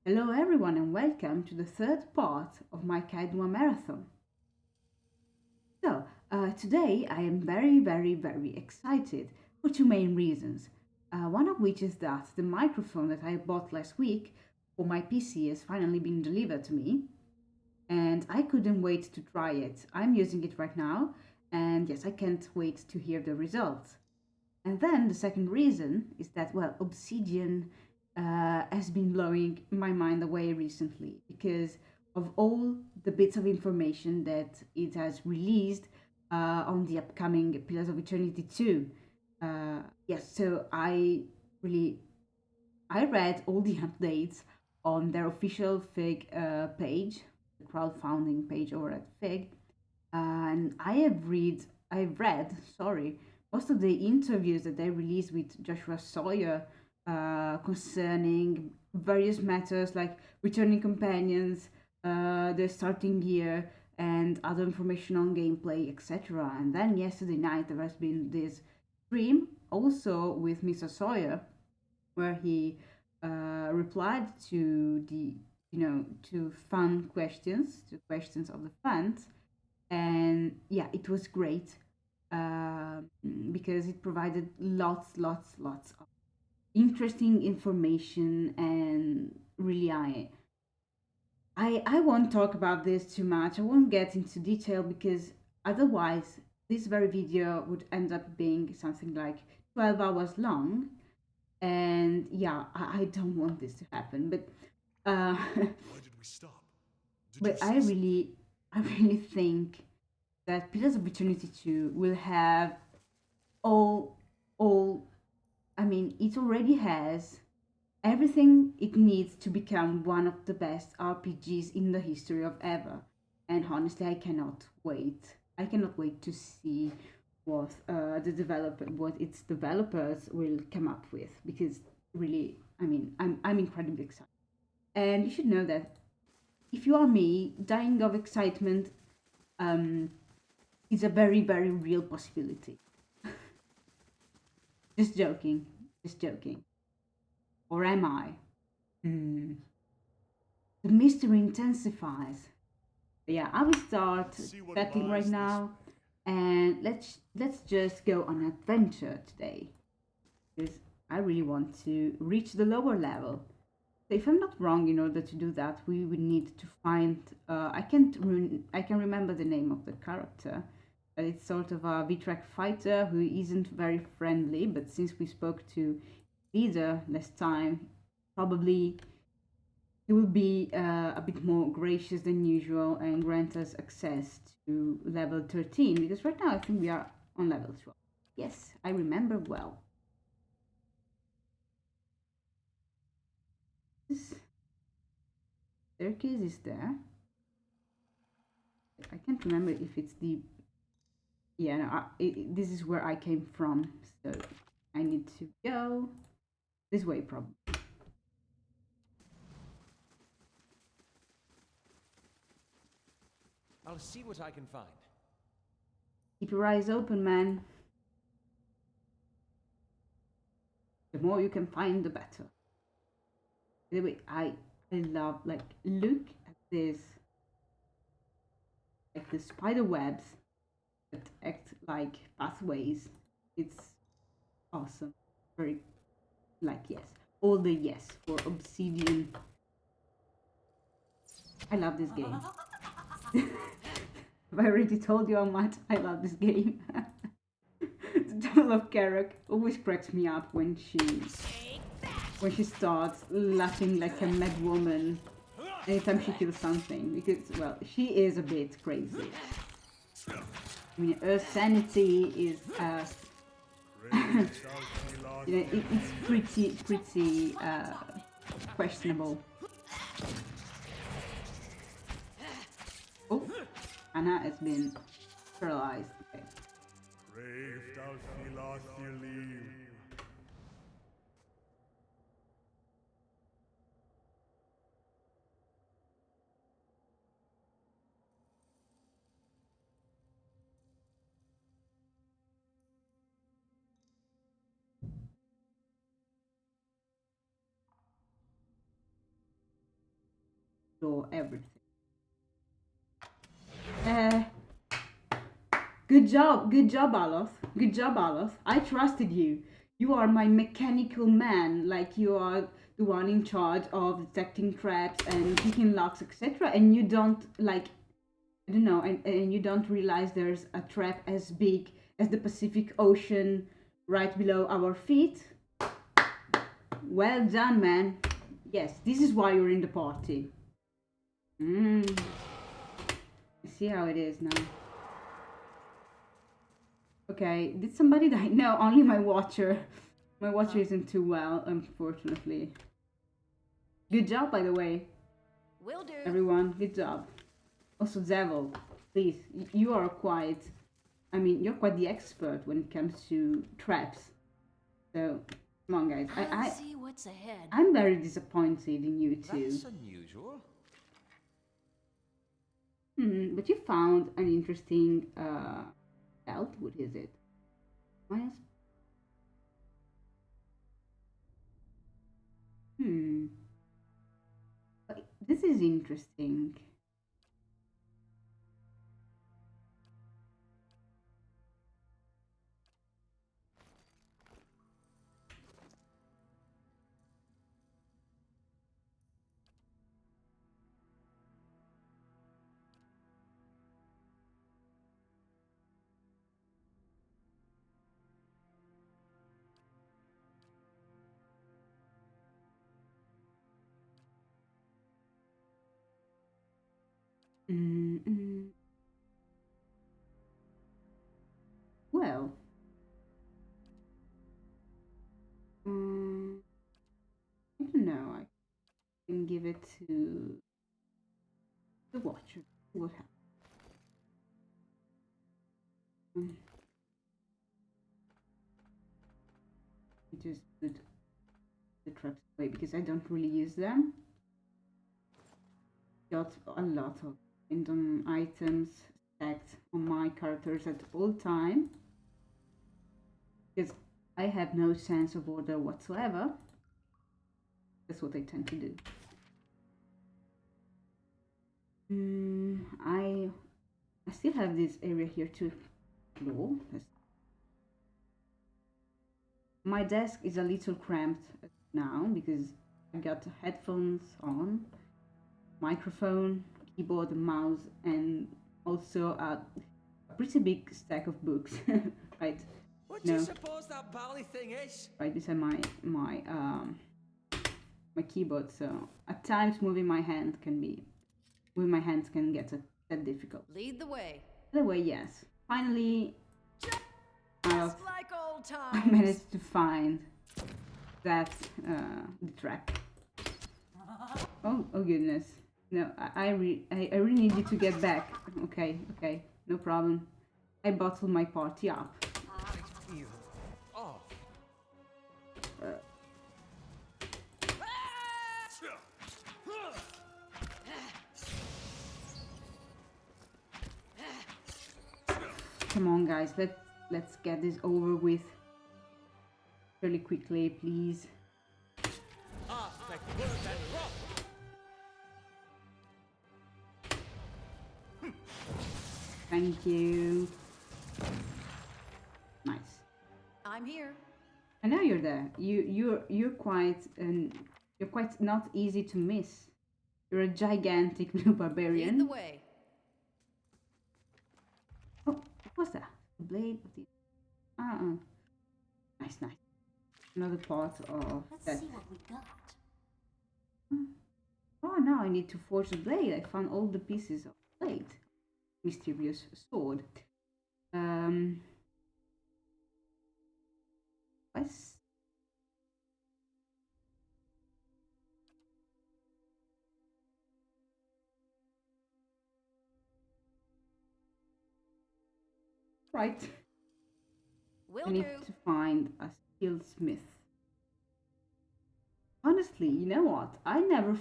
Hello, everyone, and welcome to the third part of my Od Nua marathon. Today I am very excited for two main reasons. One of which is that the microphone that I bought last week for my PC has finally been delivered to me, and I couldn't wait to try it. I'm using it right now, and yes, I can't wait to hear the results. And then the second reason is that, well, Obsidian has been blowing my mind away recently because of all the bits of information that it has released on the upcoming Pillars of Eternity 2. Yes, so I read all the updates on their official Fig page, the crowdfunding page over at Fig, and I've read, sorry, most of the interviews that they released with Joshua Sawyer concerning various matters like returning companions, the starting gear, and other information on gameplay, etc. And then yesterday night there has been this stream also with Mr. Sawyer where he replied to the to fun questions, to questions of the fans, and yeah, it was great because it provided lots of interesting information, and really I won't talk about this too much. I won't get into detail because otherwise this very video would end up being something like 12 hours long, and yeah, I don't want this to happen. But Why did we stop? Did you but see something? I really think that Pillars of Eternity 2 will have all all I mean, it already has everything it needs to become one of the best RPGs in the history of ever. And honestly, I cannot wait. I cannot wait to see what its developers will come up with, because really, I mean, I'm incredibly excited. And you should know that if you are me, dying of excitement um, is a very real possibility. Just joking, just joking. Or am I? Hmm. The mystery intensifies. But yeah, I will start Let's see what chatting right lies this now, way. and let's just go on an adventure today because I really want to reach the lower level. So if I'm not wrong, in order to do that, we would need to find. I can remember the name of the character. But it's sort of a Vitrak fighter who isn't very friendly. But since we spoke to leader last time, probably he will be a bit more gracious than usual and grant us access to level 13, because right now I think we are on level 12. Yes, I remember well. This staircase is there. I can't remember if it's the. Yeah, no, this is where I came from, so I need to go this way probably. I'll see what I can find. Keep your eyes open, man. The more you can find, the better. By the way, I love, like, look at this, like the spider webs that act like pathways. It's awesome. Very, like, yes. All the yes for Obsidian. I love this game. Have I already told you how much I love this game? The Devil of Carrick always cracks me up when she starts laughing like a mad woman anytime she kills something, because, well, she is a bit crazy. I mean, her sanity is Great shall be our it's pretty questionable. Oh, Anna has been paralyzed. Okay. Brave thou feel our feeling. explore everything. Uh, good job, Aloth. Good job, Aloth. I trusted you. You are my mechanical man, like you are the one in charge of detecting traps and picking locks, etc. And you don't like, I don't know, and you don't realize there's a trap as big as the Pacific Ocean right below our feet. Well done, man. Yes, this is why you're in the party. See how it is now. Okay, did somebody die? No, only my watcher. My watcher isn't too well, unfortunately. Good job, by the way. Will do. Everyone, good job. Also, Devil, please, you are quite... I mean, you're quite the expert when it comes to traps. So, come on, guys. I'll see what's ahead. I'm very disappointed in you two. That's unusual. But you found an interesting belt. What is it? Minus. This is interesting. Well, I don't know. I can give it to the watcher. What happens? Just put the traps away because I don't really use them. Got a lot of random items stacked on my characters at all time because I have no sense of order whatsoever. That's what I tend to do. I still have this area here to explore. My desk is a little cramped now because I got headphones on, microphone, keyboard, mouse, and also a pretty big stack of books. Right? What do you suppose that bally thing is? Right beside my keyboard. So at times moving my hands can get a difficult. Lead the way. By the way, yes. Finally, Just like old times. I managed to find that the track. Oh goodness. No, I really need you to get back. Okay, no problem. I bottled my party up. Oh. Come on, guys. Let's get this over with really quickly, please. Thank you. Nice. I'm here. I know you're there. You're quite not easy to miss. You're a gigantic blue barbarian. Lead the way. Oh, what was that? The blade of the... Nice. Another part of Let's that. see what we got. Oh, now I need to forge the blade. I found all the pieces of blade. Mysterious sword. What's... Right. Will I need do. to find a skillsmith. Honestly, you know what? I never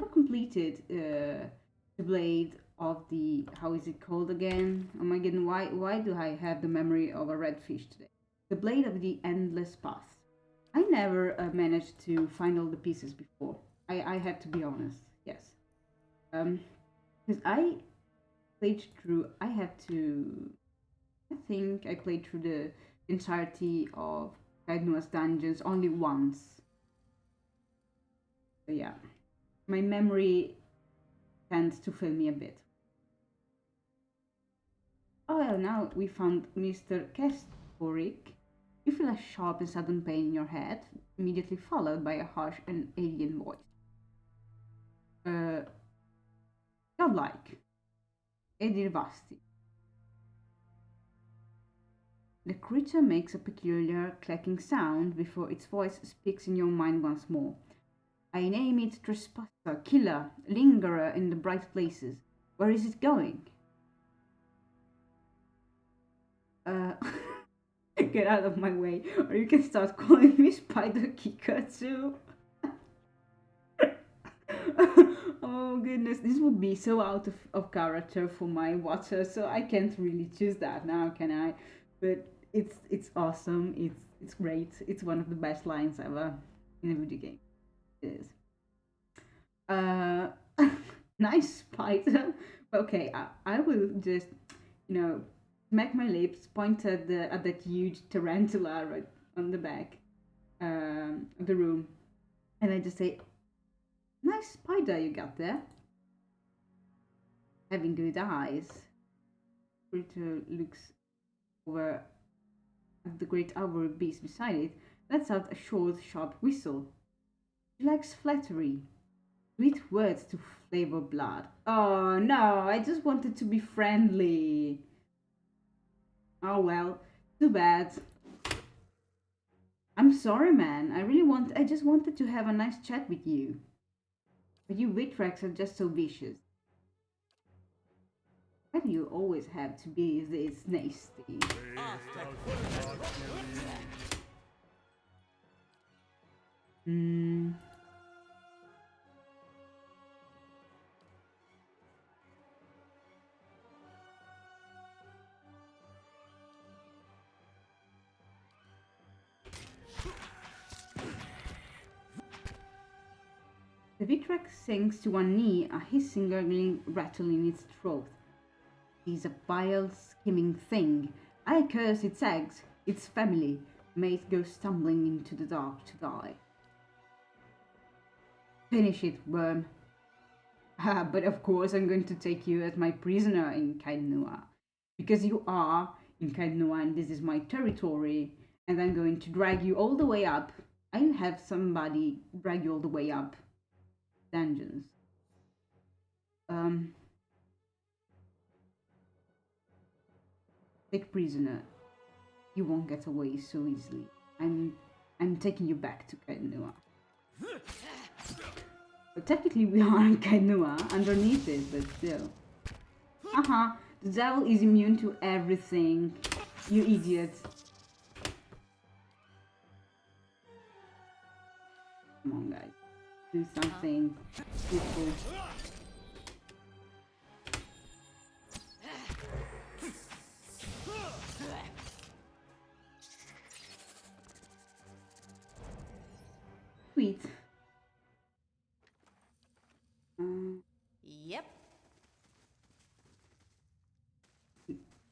completed the blade of the, how is it called again? Oh my god, why do I have the memory of a red fish today? The blade of the endless path. I never managed to find all the pieces before. I have to be honest. Yes, Because I played through, I think I played through the entirety of Od Nua's dungeons only once. So yeah, my memory tends to fail me a bit. Oh well, now we found Mr. Kestorik. You feel a sharp and sudden pain in your head, immediately followed by a harsh and alien voice. Uh, Godlike. Edirvasti. The creature makes a peculiar clacking sound before its voice speaks in your mind once more. I name it trespasser, killer, lingerer in the bright places. Where is it going? Uh, get out of my way, or you can start calling me Spider Kicker too. Oh goodness, this would be so out of character for my watcher, so I can't really choose that now, can I? But it's awesome. It's great. It's one of the best lines ever in a video game. It is. Uh, nice spider. Okay, I will just smack my lips, point at that huge tarantula right on the back of the room, and I just say, "Nice spider you got there." Having good eyes, Critter looks over at the great ivory beast beside it, lets out a short, sharp whistle. She likes flattery, sweet words to flavor blood. Oh no, I just wanted to be friendly. Oh well, too bad. I'm sorry, man. I just wanted to have a nice chat with you. But you Vitrax are just so vicious. Why do you always have to be this nasty? Hmm. The Vitrax sinks to one knee, a hissing, gurgling rattle in its throat. He's a vile, skimming thing. I curse its eggs, its family. May it go stumbling into the dark to die. Finish it, worm. Ah, but of course I'm going to take you as my prisoner in Od Nua. Because you are in Od Nua and this is my territory. And I'm going to drag you all the way up. I'll have somebody drag you all the way up. Dungeons. Take prisoner. You won't get away so easily. I'm taking you back to Od Nua. But technically we are in Od Nua, underneath it, but still. Haha, the devil is immune to everything. You idiot. Come on, guys. Do something useful. Sweet. Yep.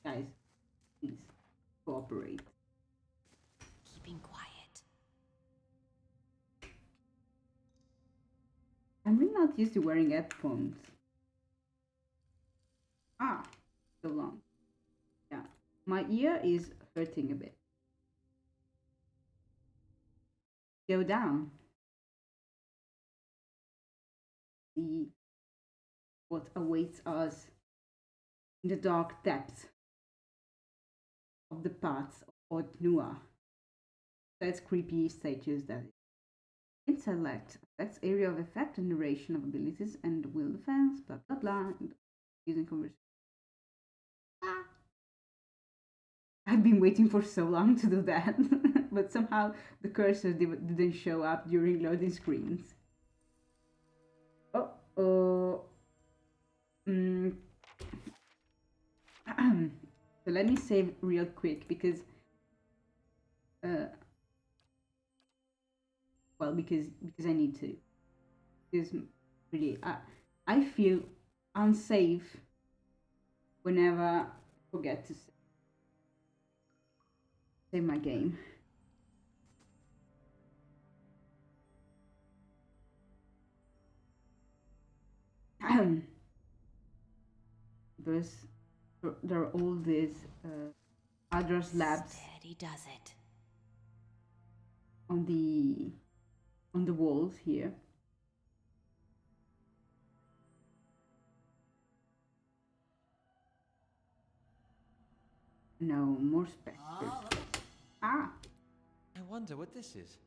Guys, please cooperate. Keeping quiet. I'm really not used to wearing headphones. Ah, so long. Yeah, my ear is hurting a bit. Go down. See what awaits us in the dark depths of the Paths of Od Nua. That's creepy statues that is. Intellect affects area of effect and duration of abilities and will defense, blah blah blah. Using conversation. Ah. I've been waiting for so long to do that, but somehow the cursor didn't show up during loading screens. Oh, oh. So let me save real quick because, well, because I need to. Because really, I feel unsafe whenever I forget to save my game. Because there are all these address labs Steady does it. on the walls here. No more specters. Ah, I wonder what this is.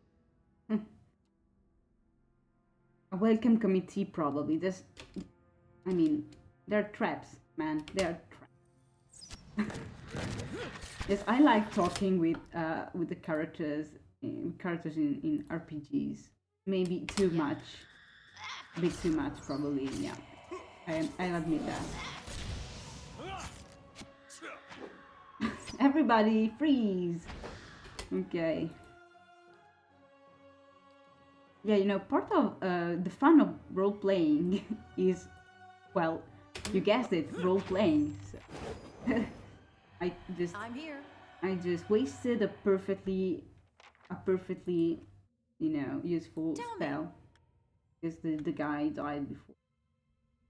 a welcome committee probably. This, I mean, they're traps, man. They're traps. Yes, I like talking with the characters in RPGs. Maybe too much, a bit too much probably. Yeah, I'll admit that. Everybody freeze. Okay. Yeah, you know, part of the fun of role playing is, well, you guessed it, role playing. So I just wasted a perfectly, you know, useful spell because the guy died before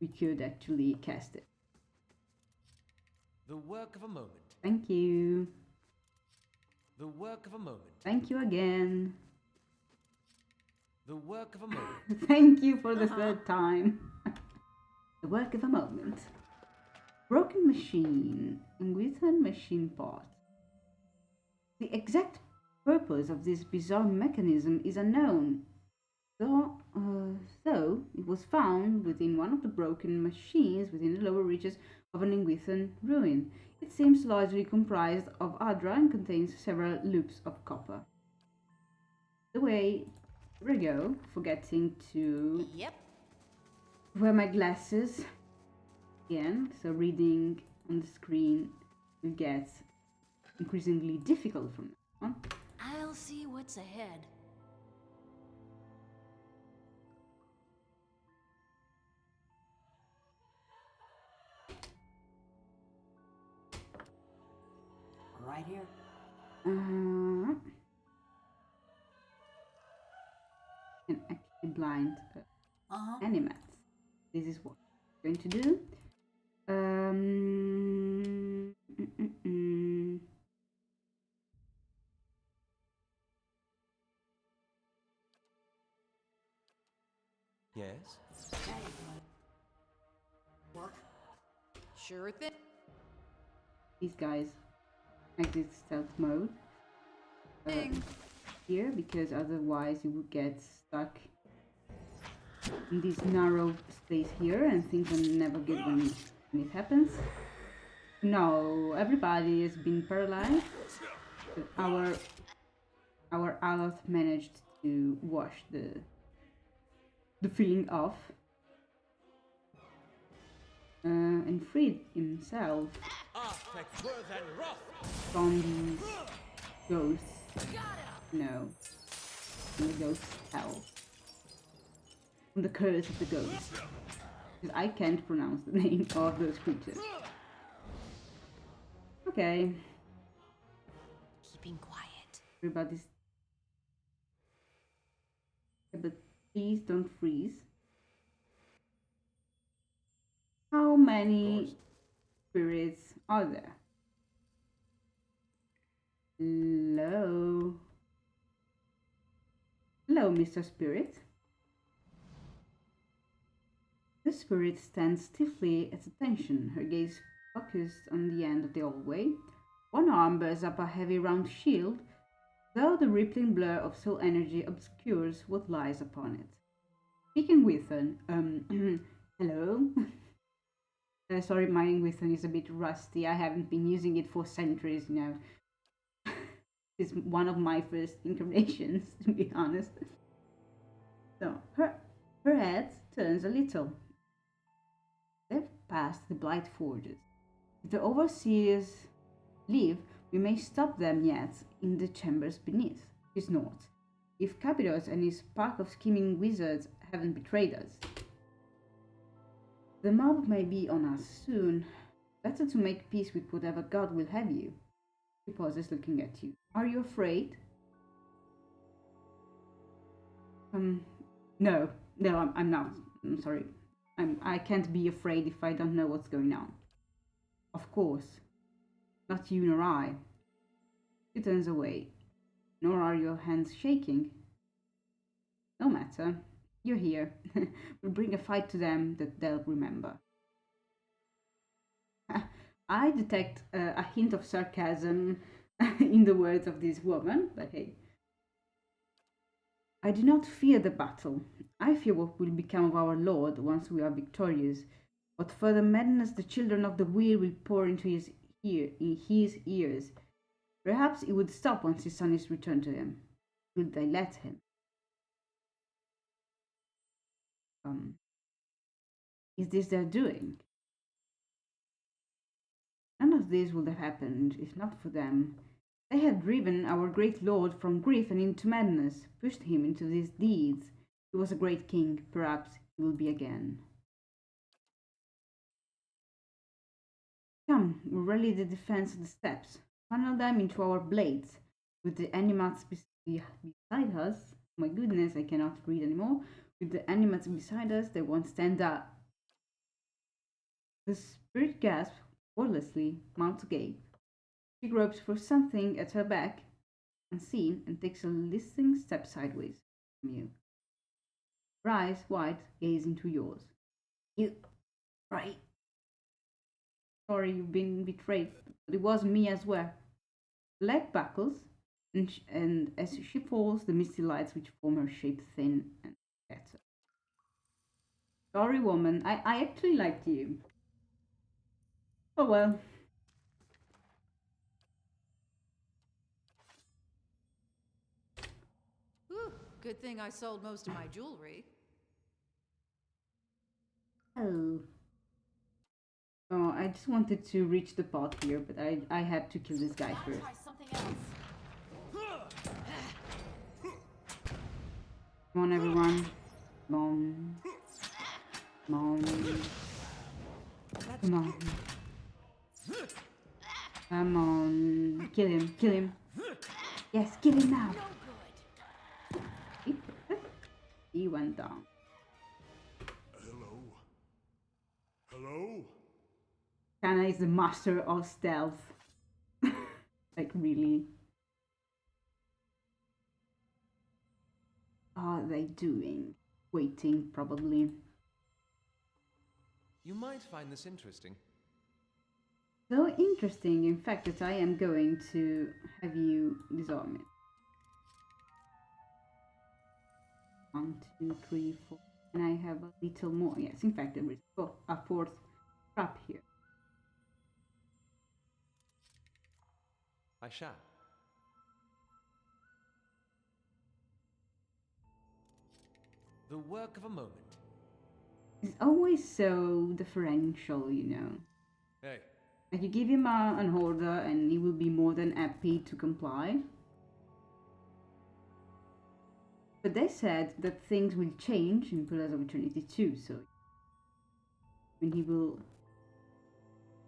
we could actually cast it. The work of a moment. Thank you. The work of a moment. Thank you again. The work of a moment. Thank you for the third time. The work of a moment. Broken machine. Ingwithan machine part. The exact purpose of this bizarre mechanism is unknown. Though it was found within one of the broken machines within the lower reaches of an Ingwithan ruin. It seems largely comprised of Adra and contains several loops of copper. The way we go, forgetting to wear my glasses again, so reading on the screen will get increasingly difficult from now on. I'll see what's ahead. Right here. And actually blind animats. This is what I'm going to do. Yes? Work. Sure thing. These guys exit stealth mode here because otherwise you would get stuck in this narrow space here and things are never good when it happens. No, everybody has been paralyzed. But our Aloth managed to wash the feeling off and freed himself from these ghosts. No, from the ghost hell. From the curse of the ghost. Because I can't pronounce the name of those creatures. Okay. Keeping quiet. Everybody's... Yeah, but please don't freeze. How many spirits are there? Hello? Hello, Mr. Spirit. The spirit stands stiffly at attention, her gaze focused on the end of the hallway. One arm bears up a heavy round shield, though the rippling blur of soul energy obscures what lies upon it. Speaking Withen, hello? Sorry, my Withen is a bit rusty. I haven't been using it for centuries now. It's one of my first incarnations, to be honest. So, her head turns a little. They've passed the Blight Forges. If the overseers leave, we may stop them yet in the chambers beneath. She snorts. If Capitos and his pack of scheming wizards haven't betrayed us. The mob may be on us soon. Better to make peace with whatever God will have you. He pauses, looking at you. Are you afraid? Um, no, I'm not. I'm sorry. I can't be afraid if I don't know what's going on. Of course, not you nor I. He turns away. Nor are your hands shaking. No matter. You're here. We'll bring a fight to them that they'll remember. I detect a hint of sarcasm in the words of this woman, but hey. I do not fear the battle. I fear what will become of our Lord once we are victorious. What further madness the children of the wheel will pour into in his ears. Perhaps it would stop once his son is returned to him. Will they let him? Is this their doing? None of this would have happened if not for them. They have driven our great lord from grief and into madness, pushed him into these deeds. He was a great king, perhaps he will be again. Come, we rally the defense of the steps, funnel them into our blades, with the animats beside us. My goodness, I cannot read anymore. With the animats beside us, they won't stand up. The spirit gasps wordlessly, mouth agape. She gropes for something at her back, unseen, and takes a listening step sideways from you. Her eyes, wide, gaze into yours. You, right? Sorry, you've been betrayed, but it was me as well. The leg buckles, and as she falls, the misty lights which form her shape thin and scatter. Sorry, woman, I actually liked you. Oh well. Whew, good thing I sold most of my jewelry. Oh. Oh, I just wanted to reach the pot here, but I had to kill this guy first. Try something else. Come on, everyone. Come on. Come on. Come on. Come on. Kill him. Kill him. Yes, kill him now. No good. He went down. Hello? Hello? Kana is the master of stealth. Like, really. Are they doing? Waiting, probably. You might find this interesting. So interesting, in fact, that I am going to have you disarm it. 1, 2, 3, 4. And I have a little more. Yes, in fact, there is a fourth trap here. I shall. The work of a moment. It's always so differential, you know. Hey, Like, you give him an order and he will be more than happy to comply. But they said that things will change in Pillars of Eternity too, so when he will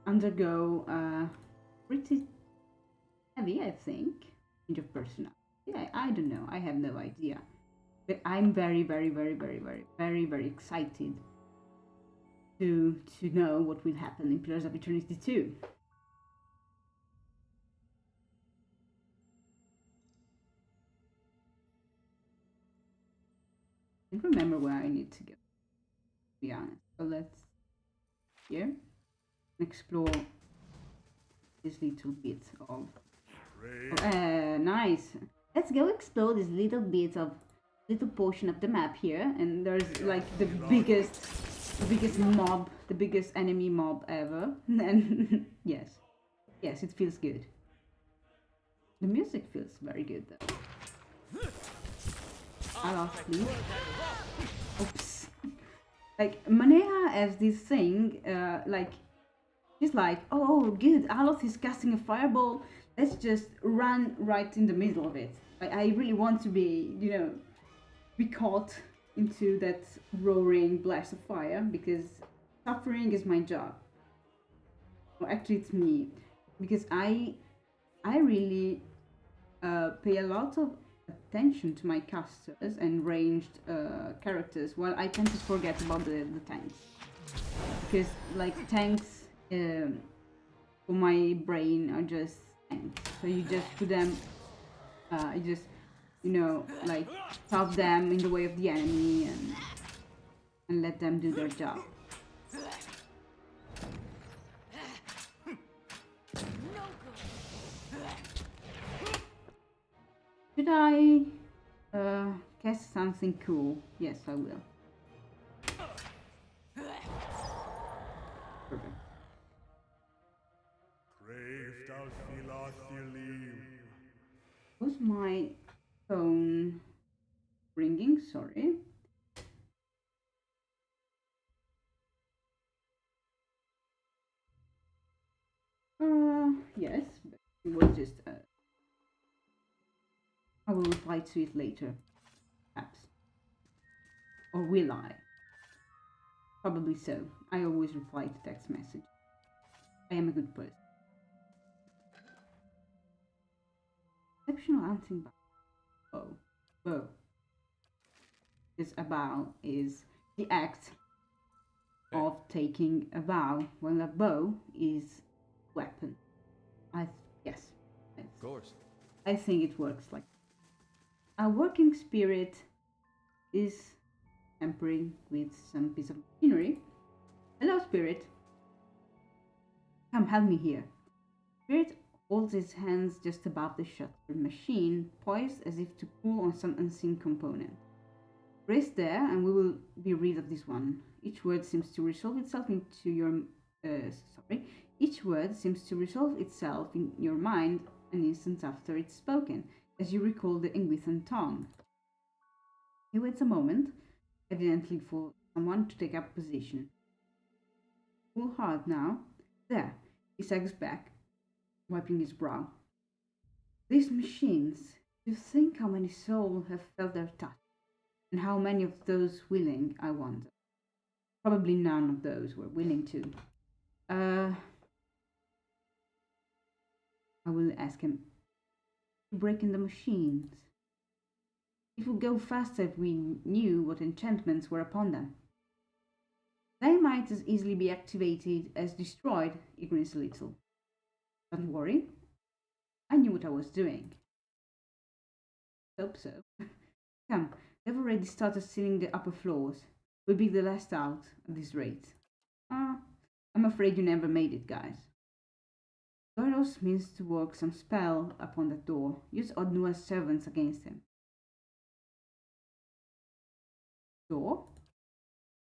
undergo a pretty heavy, I think, change of personality. I don't know. I have no idea. But I'm very, very, very, very, very, very, very excited to know what will happen in Pillars of Eternity 2. I don't remember where I need to go, to be honest. So let's here explore this little bit of nice. Let's go explore this little bit of little portion of the map here, and there's like the biggest mob, the biggest enemy mob ever. And yes, it feels good. The music feels very good though. Please. Oops. Like, Manea has this thing, like, she's like, oh, good, Aloth is casting a fireball, let's just run right in the middle of it. Like, I really want to be, you know, be caught into that roaring blast of fire, because Suffering is my job. Well, actually, it's me, because I really pay a lot of attention to my casters and ranged characters, while I tend to forget about the tanks. Because like tanks for my brain are just tanks. So you just put them, you just like stop them in the way of the enemy and let them do their job. Should I cast something cool? Yes, I will. Perfect. Crave thou philothelim. Was my phone ringing? Sorry. Yes, but it was just. I will reply to it later, perhaps. Or will I? Probably so. I always reply to text message. I am a good person. Exceptional hunting bow. Bow. Because a bow is the act of taking a bow, while a bow is weapon. Yes. Of course. I think it works like a working spirit is tampering with some piece of machinery. Hello, spirit. Come help me here. Spirit holds his hands just above the shutter machine, poised as if to pull on some unseen component. Rest there, and we will be rid of this one. Each word seems to resolve itself into your Each word seems to resolve itself in your mind an instant after it's spoken, as you recall the Ingwithan tongue. He waits a moment, evidently for someone to take up position. Full hard now. There, he sags back, wiping his brow. These machines, you think how many souls have felt their touch, and how many of those willing, I wonder. Probably none of those were willing to. I will ask him. Breaking the machines. It would go faster if we knew what enchantments were upon them. They might as easily be activated as destroyed, he grins a little. Don't worry. I knew what I was doing. Hope so. Come, they've already started sealing the upper floors. We'll be the last out at this rate. I'm afraid you never made it, guys. Goros means to work some spell upon that door. Use Od Nua's servants against him. Door?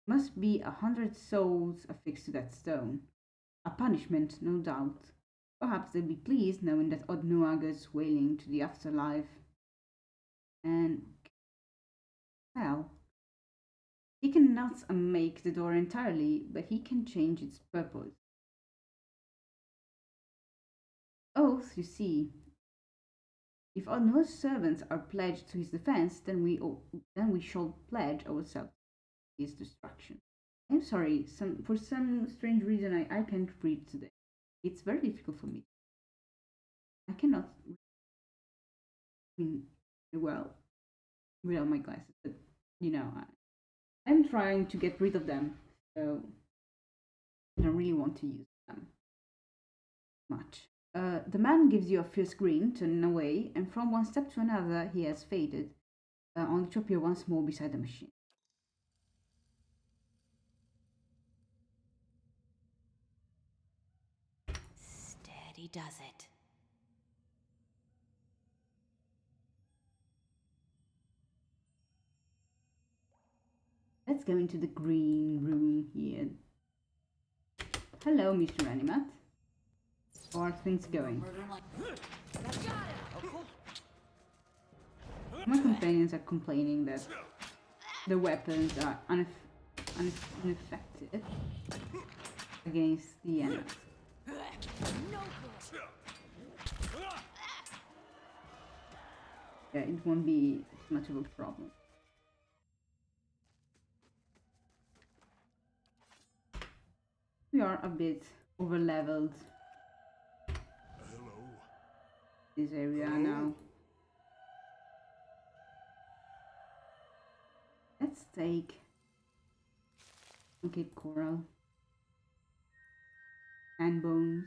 Must be 100 souls affixed to that stone. A punishment, no doubt. Perhaps they'll be pleased knowing that Od Nua goes wailing to the afterlife. And well, he cannot unmake the door entirely, but he can change its purpose. Oath, you see. If Od Nua's servants are pledged to his defense, then we shall pledge ourselves to his destruction. I'm sorry, for some strange reason I can't read today. It's very difficult for me. I cannot read well without my glasses, but I'm trying to get rid of them, so I don't really want to use them much. The man gives you a fierce grin, turning away, and from one step to another he has faded, only to appear once more beside the machine. Steady does it. Let's go into the green room here. Hello, Mr. Animat. How are things going? My companions are complaining that the weapons are ineffective against the enemies. Yeah, it won't be much of a problem. we are a bit over leveled Hello. this area now. Let's take Cape Coral and bones.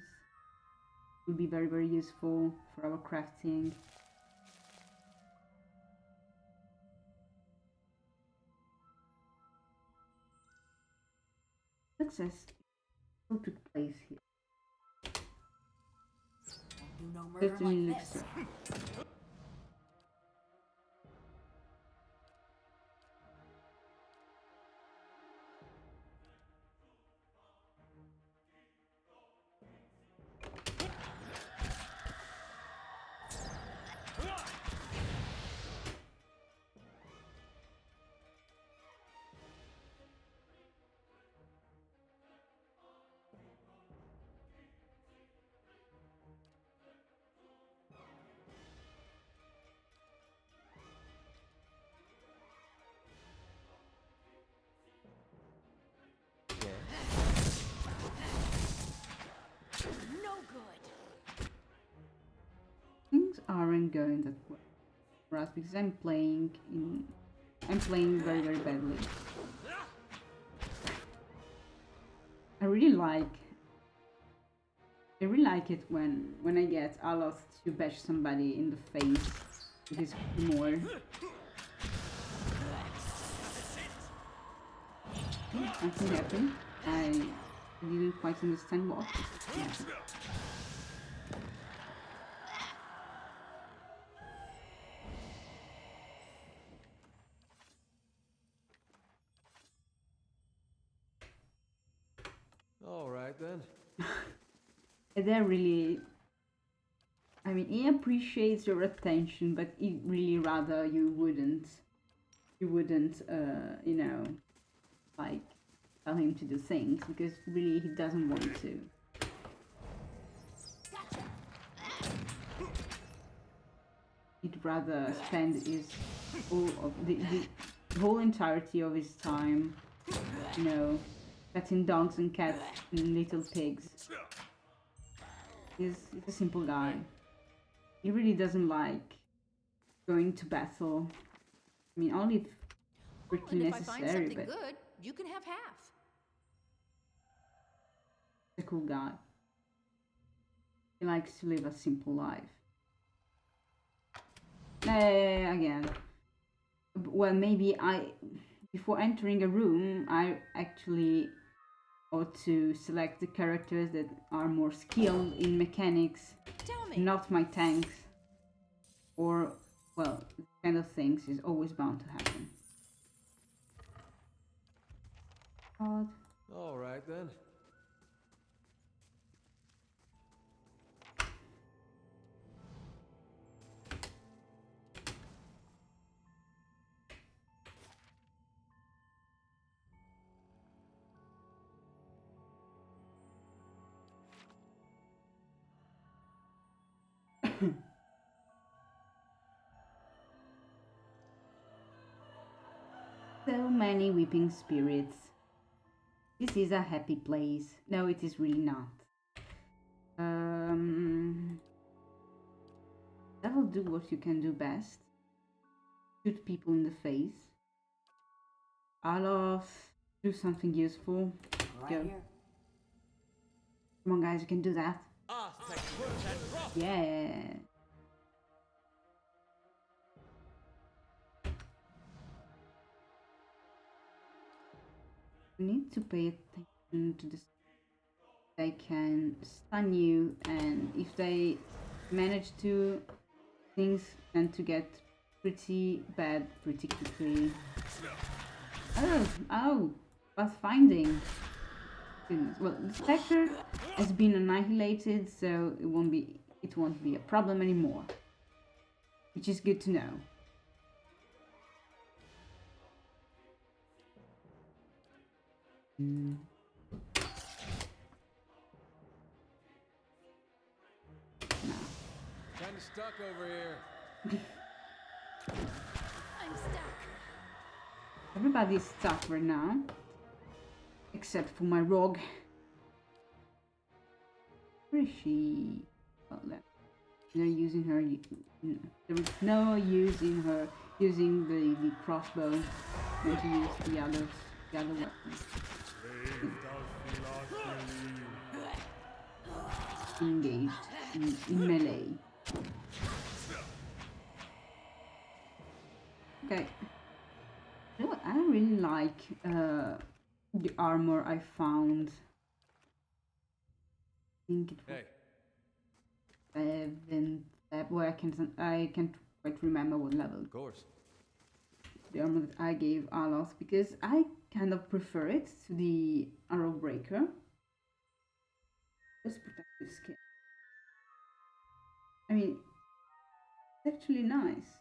Will be very, very useful for our crafting. Success still took place here. Do no murder Certainly like looks this. so. No good. Things aren't going that well for us because I'm playing very, very badly. I really like it when I get Aloth to bash somebody in the face with his more. Something happened. I didn't quite understand what. All right then. They're really. I mean, he appreciates your attention, but he really rather you wouldn't, you know, like tell him to do things because really he doesn't want to. He'd rather spend his all of the whole entirety of his time, you know, petting dogs and cats and little pigs. He's a simple guy. He really doesn't like going to battle. I mean, only if And freaking if I find necessary, something but good, you can have half. he's a cool guy. He likes to live a simple life. Again. Well, maybe before entering a room, I actually ought to select the characters that are more skilled in mechanics, Tell me. not my tanks. Or, well, this kind of things is always bound to happen. God. All right then. So many weeping spirits. This is a happy place. No, it is really not. That'll do what you can do best. Shoot people in the face. Alof, do something useful. Right Go. here. Come on, guys, you can do that. Yeah. You need to pay attention to this. They can stun you, and if they manage to, things tend to get pretty bad pretty quickly. Oh, pathfinding. Goodness. Well, the specter has been annihilated, so it won't be a problem anymore, which is good to know. Kinda stuck over here. I'm stuck. Everybody's stuck right now, except for my rogue. Where is she? Oh, they're using her. There is no use in her using the crossbow. I'm going to use the other weapons. Engaged in melee. Okay. You know what? I really like the armor I found. I think it was Hey, well, I can't quite remember what level of course. the armor that I gave Alos because I kind of prefer it to the arrow breaker. Just protective skin. I mean, it's actually nice.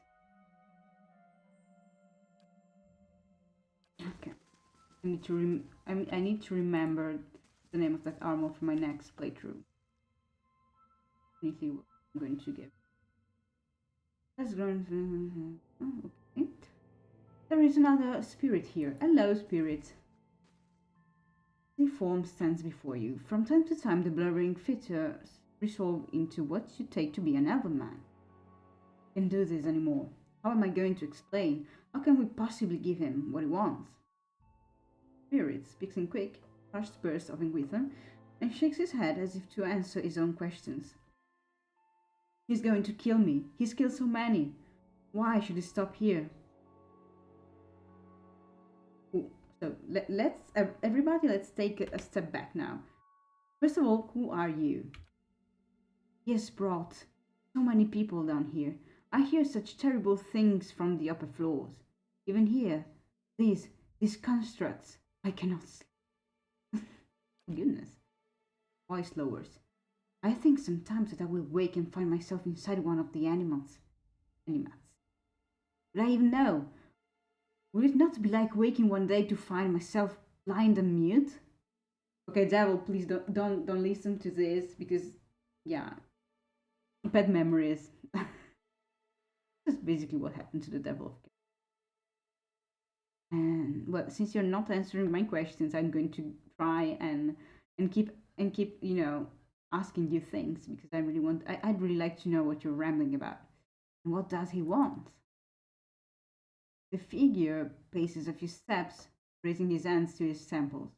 Okay, I need to remember the name of that armor for my next playthrough. Definitely what I'm going to give. Let's go. Oh, okay. There is another spirit here. Hello, spirit. The form stands before you. From time to time, the blurring features resolve into what you take to be an elven man. I can't do this anymore. How am I going to explain? How can we possibly give him what he wants? Spirit speaks in quick, harsh bursts of wisdom and shakes his head as if to answer his own questions. He's going to kill me. He's killed so many. Why should he stop here? So let's everybody, let's take a step back now. First of all, who are you? He has brought so many people down here. I hear such terrible things from the upper floors. Even here, these constructs, I cannot sleep. Goodness. Voice lowers. I think sometimes that I will wake and find myself inside one of the animals. Would I even know? Would it not be like waking one day to find myself blind and mute? Okay, devil, please don't listen to this because, yeah, bad memories. That's basically what happened to the devil. And well, since you're not answering my questions, I'm going to try and keep asking you things because I really want. I'd really like to know what you're rambling about. And what does he want? The figure paces a few steps, raising his hands to his temples.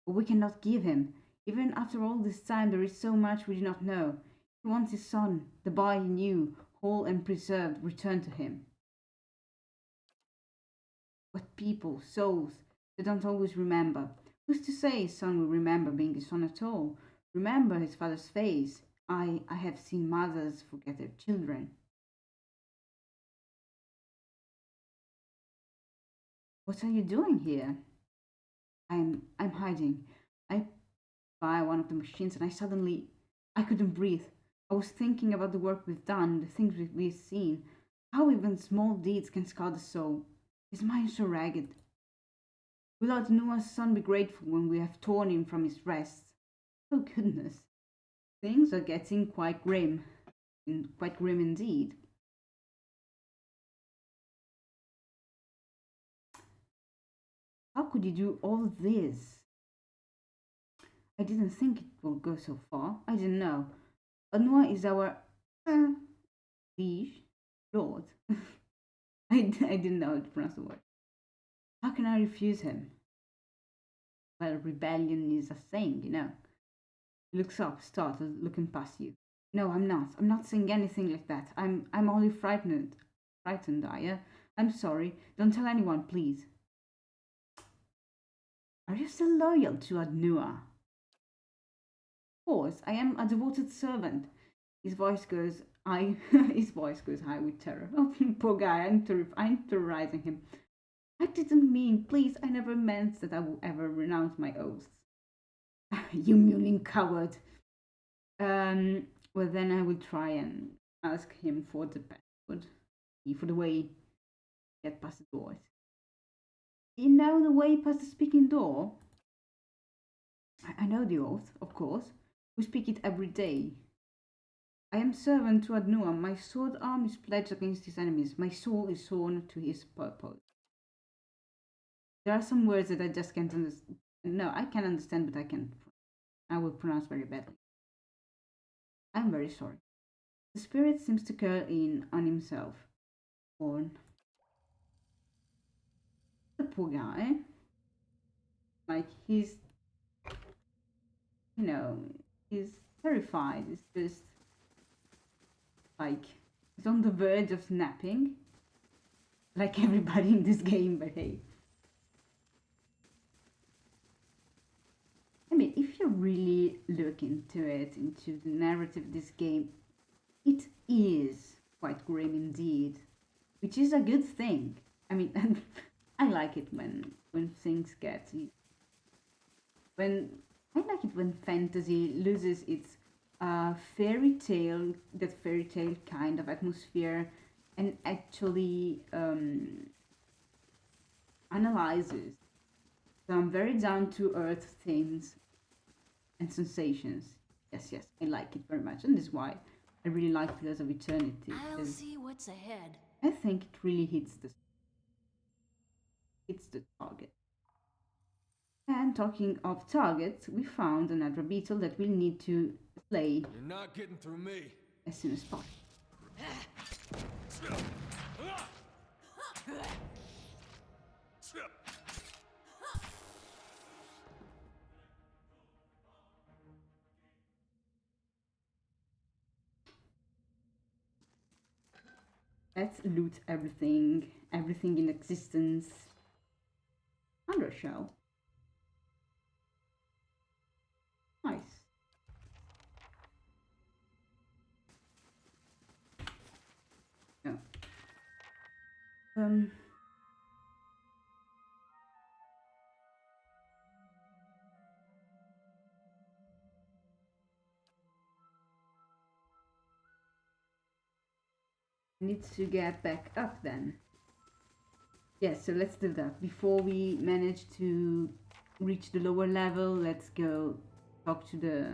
But we cannot give him. Even after all this time, there is so much we do not know. He wants his son, the boy he knew, whole and preserved, returned to him. But people, souls, they don't always remember. Who's to say his son will remember being his son at all? Remember his father's face? I have seen mothers forget their children. What are you doing here? I'm hiding. I buy one of the machines and I couldn't breathe. I was thinking about the work we've done, the things we've seen, how even small deeds can scar the soul. His mind so ragged. Will Od Nua's son be grateful when we have torn him from his rest? Oh goodness. Things are getting quite grim indeed. How could you do all this? I didn't think it would go so far. I didn't know. Od Nua is our liege, lord. I didn't know how to pronounce the word. How can I refuse him? Well, rebellion is a thing, you know. He looks up, startled, looking past you. No, I'm not. I'm not saying anything like that. I'm only frightened. Frightened, Aya. I'm sorry. Don't tell anyone, please. Are you still loyal to Od Nua? Of course, I am a devoted servant. His voice goes high with terror. Oh, poor guy, I'm terrorizing him. I didn't mean, please, I never meant that I will ever renounce my oaths. You mewling coward. Well, then I will try and ask him for the password, for the way to get past the doors. You know the way past the speaking door? I know the oath, of course. We speak it every day. I am servant to Od Nua. My sword arm is pledged against his enemies. My soul is sworn to his purpose. There are some words that I just can't understand. No, I can understand, but I will pronounce very badly. I'm very sorry. The spirit seems to curl in on himself. Born. The poor guy. Like, he's terrified. He's just, like, he's on the verge of snapping. Like everybody in this game, but hey. I mean, if you really look into it, into the narrative of this game, it is quite grim indeed, which is a good thing. I mean, I like it when things get when I like it when fantasy loses its that fairy tale kind of atmosphere, and actually analyzes some very down to earth themes and sensations. Yes, yes, I like it very much, and this is why I really like Pillars of Eternity. I'll see what's ahead. I think it really hits the target. And talking of targets, we found another beetle that we'll need to slay You're not getting through me. as soon as possible. Let's loot everything in existence. Undershell. Nice. Yeah. Um. Need to get back up then. Yes, so let's do that. Before we manage to reach the lower level, let's go talk to the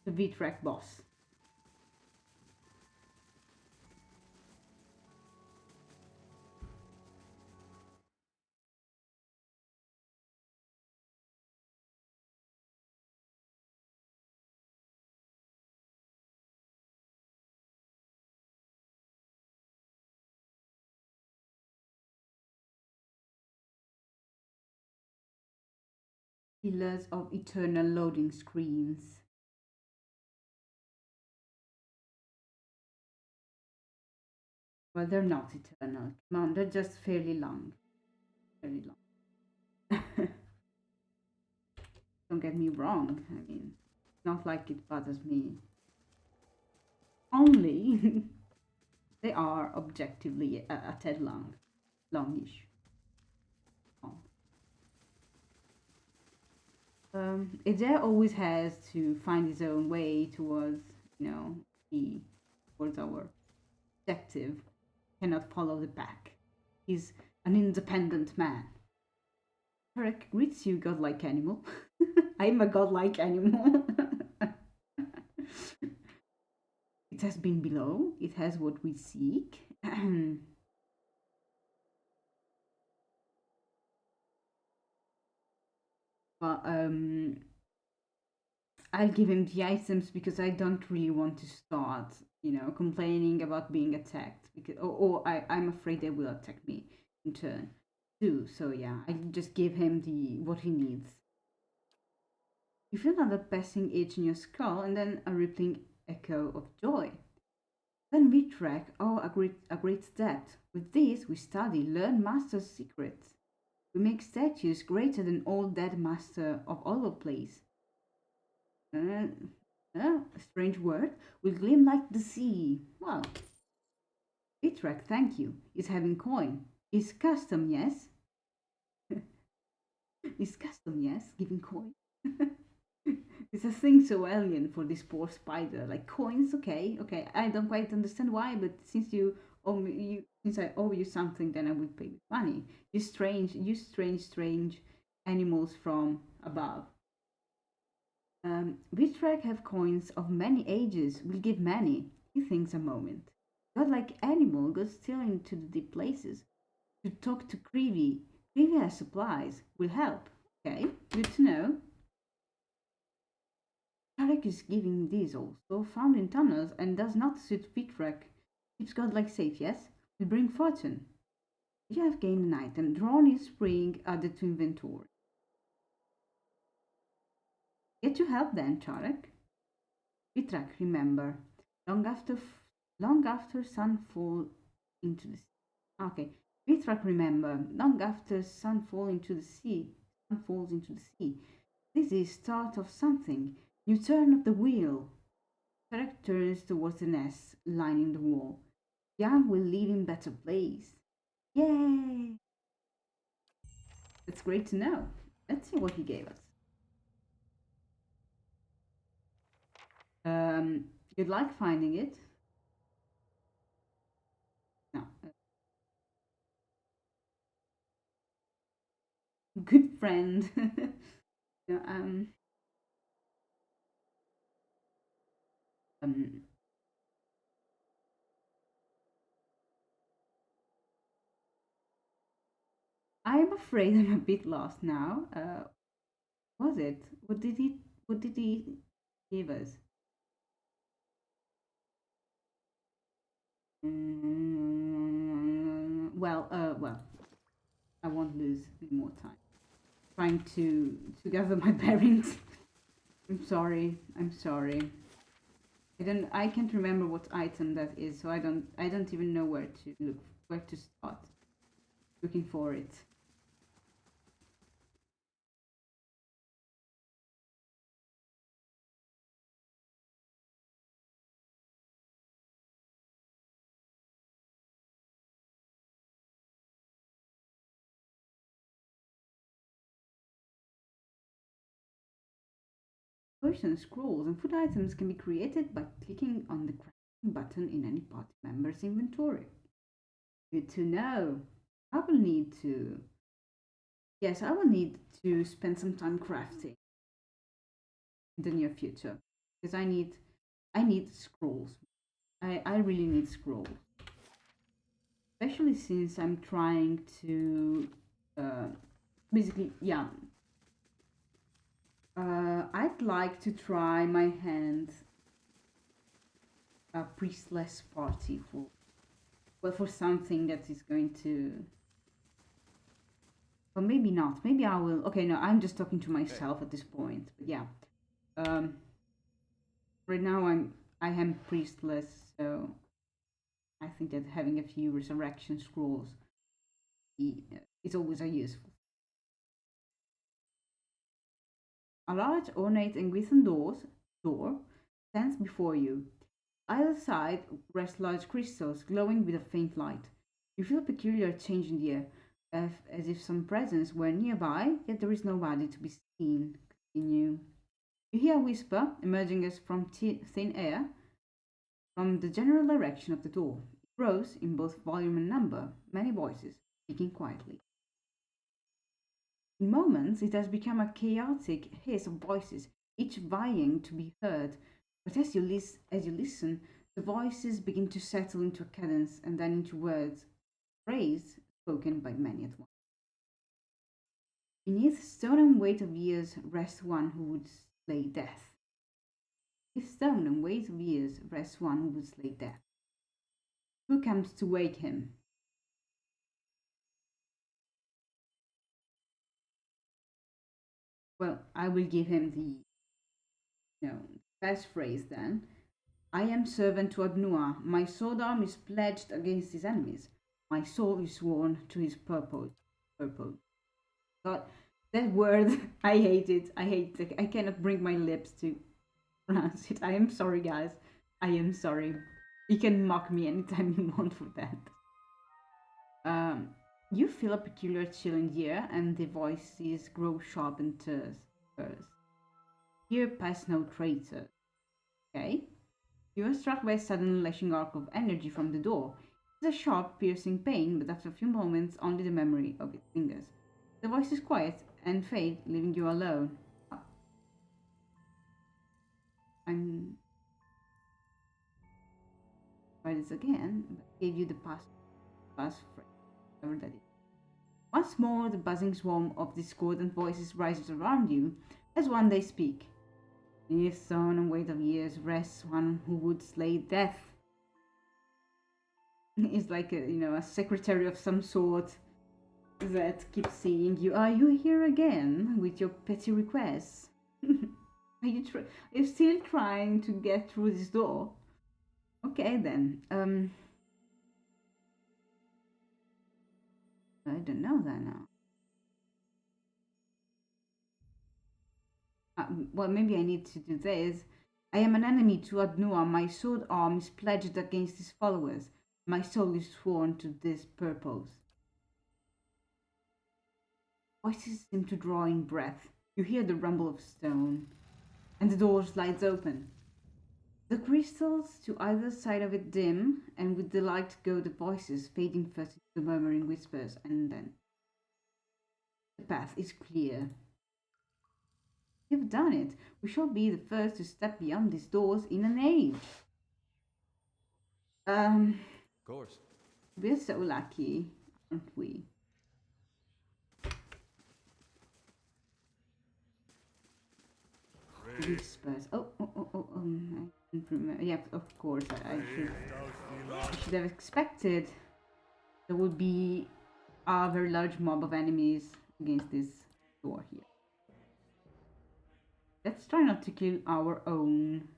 V-Track boss. Pillars of eternal loading screens. Well, they're not eternal. Come on, they're just fairly long. Fairly long. Don't get me wrong. I mean, not like it bothers me. Only they are objectively a tad longish. Long. Adair always has to find his own way towards, towards our objective. Cannot follow the pack. He's an independent man. Eric greets you, godlike animal. I'm a godlike animal. It has been below. It has what we seek. But I'll give him the items because I don't really want to start, complaining about being attacked. Because I'm afraid they will attack me in turn too. So yeah, I just give him what he needs. You feel another passing itch in your skull, and then a rippling echo of joy. Then we track, a great step. With this, we study, learn master's secrets. We make statues greater than all dead master of all of place. A strange word, will gleam like the sea. Well, Bitrack, thank you, is having coin. Is custom, yes? Is custom, yes? Giving coin? It's a thing so alien for this poor spider. Like coins, okay. I don't quite understand why, but since since I owe you something, then I will pay with money. You strange animals from above. Vitrek have coins of many ages, will give many. He thinks a moment. Godlike animal goes still into the deep places. To talk to Creevy. Creevy has supplies. Will help. Okay, good to know. Tarek is giving these also, found in tunnels, and does not suit Vitrak. Keeps godlike safe, yes? Will bring fortune. You have gained an item. Drawn is spring added to inventory. Get your help then, Tarek. Vitrak, remember. Long after, long after sun fall into the sea. Okay. Vitrak, remember. Long after sun fall into the sea. Sun falls into the sea. This is start of something. New turn of the wheel. Tarek turns towards the nest lining the wall. Yam will leave in better place. Yay! That's great to know. Let's see what he gave us. Good luck finding it. No. Good friend. No, um, I'm afraid I'm a bit lost now. Was it? What did he? What did he give us? Well. I won't lose any more time trying to gather my bearings. I'm sorry. I'm sorry. I can't remember what item that is, so I don't even know where to look, where to start looking for it. Potion scrolls and food items can be created by clicking on the crafting button in any party member's inventory. Good to know. I will need to. Yes, I will need to spend some time crafting in the near future because I need scrolls. I really need scrolls, especially since I'm trying to uh, basically yeah. I'd like to try my hand a priestless party for for something that is going to. Well, maybe not. Maybe I will. Okay, no, I'm just talking to myself at this point. But yeah, um, right now I am priestless, so I think that having a few resurrection scrolls is always a useful. A large, ornate, and glittering door stands before you. Either side rest large crystals glowing with a faint light. You feel a peculiar change in the air, as if some presence were nearby, yet there is nobody to be seen. Continue. You hear a whisper emerging as from thin air from the general direction of the door. It grows in both volume and number, many voices, speaking quietly. In moments, it has become a chaotic hiss of voices, each vying to be heard. But as you listen, the voices begin to settle into a cadence and then into words, phrase spoken by many at once. Beneath stone and weight of years rests one who would slay death. Beneath stone and weight of years rests one who would slay death. Who comes to wake him? Well, I will give him the first phrase then. I am servant to Od Nua. My sword arm is pledged against his enemies. My soul is sworn to his purpose. Purpose. God, that word, I hate it. I hate it. I cannot bring my lips to pronounce it. I am sorry, guys. I am sorry. You can mock me anytime you want for that. You feel a peculiar chill in the air, and the voices grow sharp and terse. Here pass no traitor. Okay? You are struck by a sudden lashing arc of energy from the door. It is a sharp, piercing pain, but after a few moments, only the memory of it lingers. The voice is quiet and fade, leaving you alone. I'm try this again, but gave you the pass phrase, whatever that is. Once more, the buzzing swarm of discordant voices rises around you as one they speak. His son and weight of years rests one who would slay death. He's like a secretary of some sort that keeps saying you, are you here again with your petty requests? Are you still trying to get through this door? Okay then. I don't know that now. Well, maybe I need to do this. I am an enemy to Od Nua. My sword arm is pledged against his followers. My soul is sworn to this purpose. Voices seem to draw in breath. You hear the rumble of stone, and the door slides open. The crystals to either side of it dim, and with the light go the voices, fading first into murmuring whispers, and then the path is clear. You've done it. We shall be the first to step beyond these doors in an age. Of course. We're so lucky, aren't we? Whispers. I can't remember. Yeah, of course. I should have expected there would be a very large mob of enemies against this door here. Let's try not to kill our own.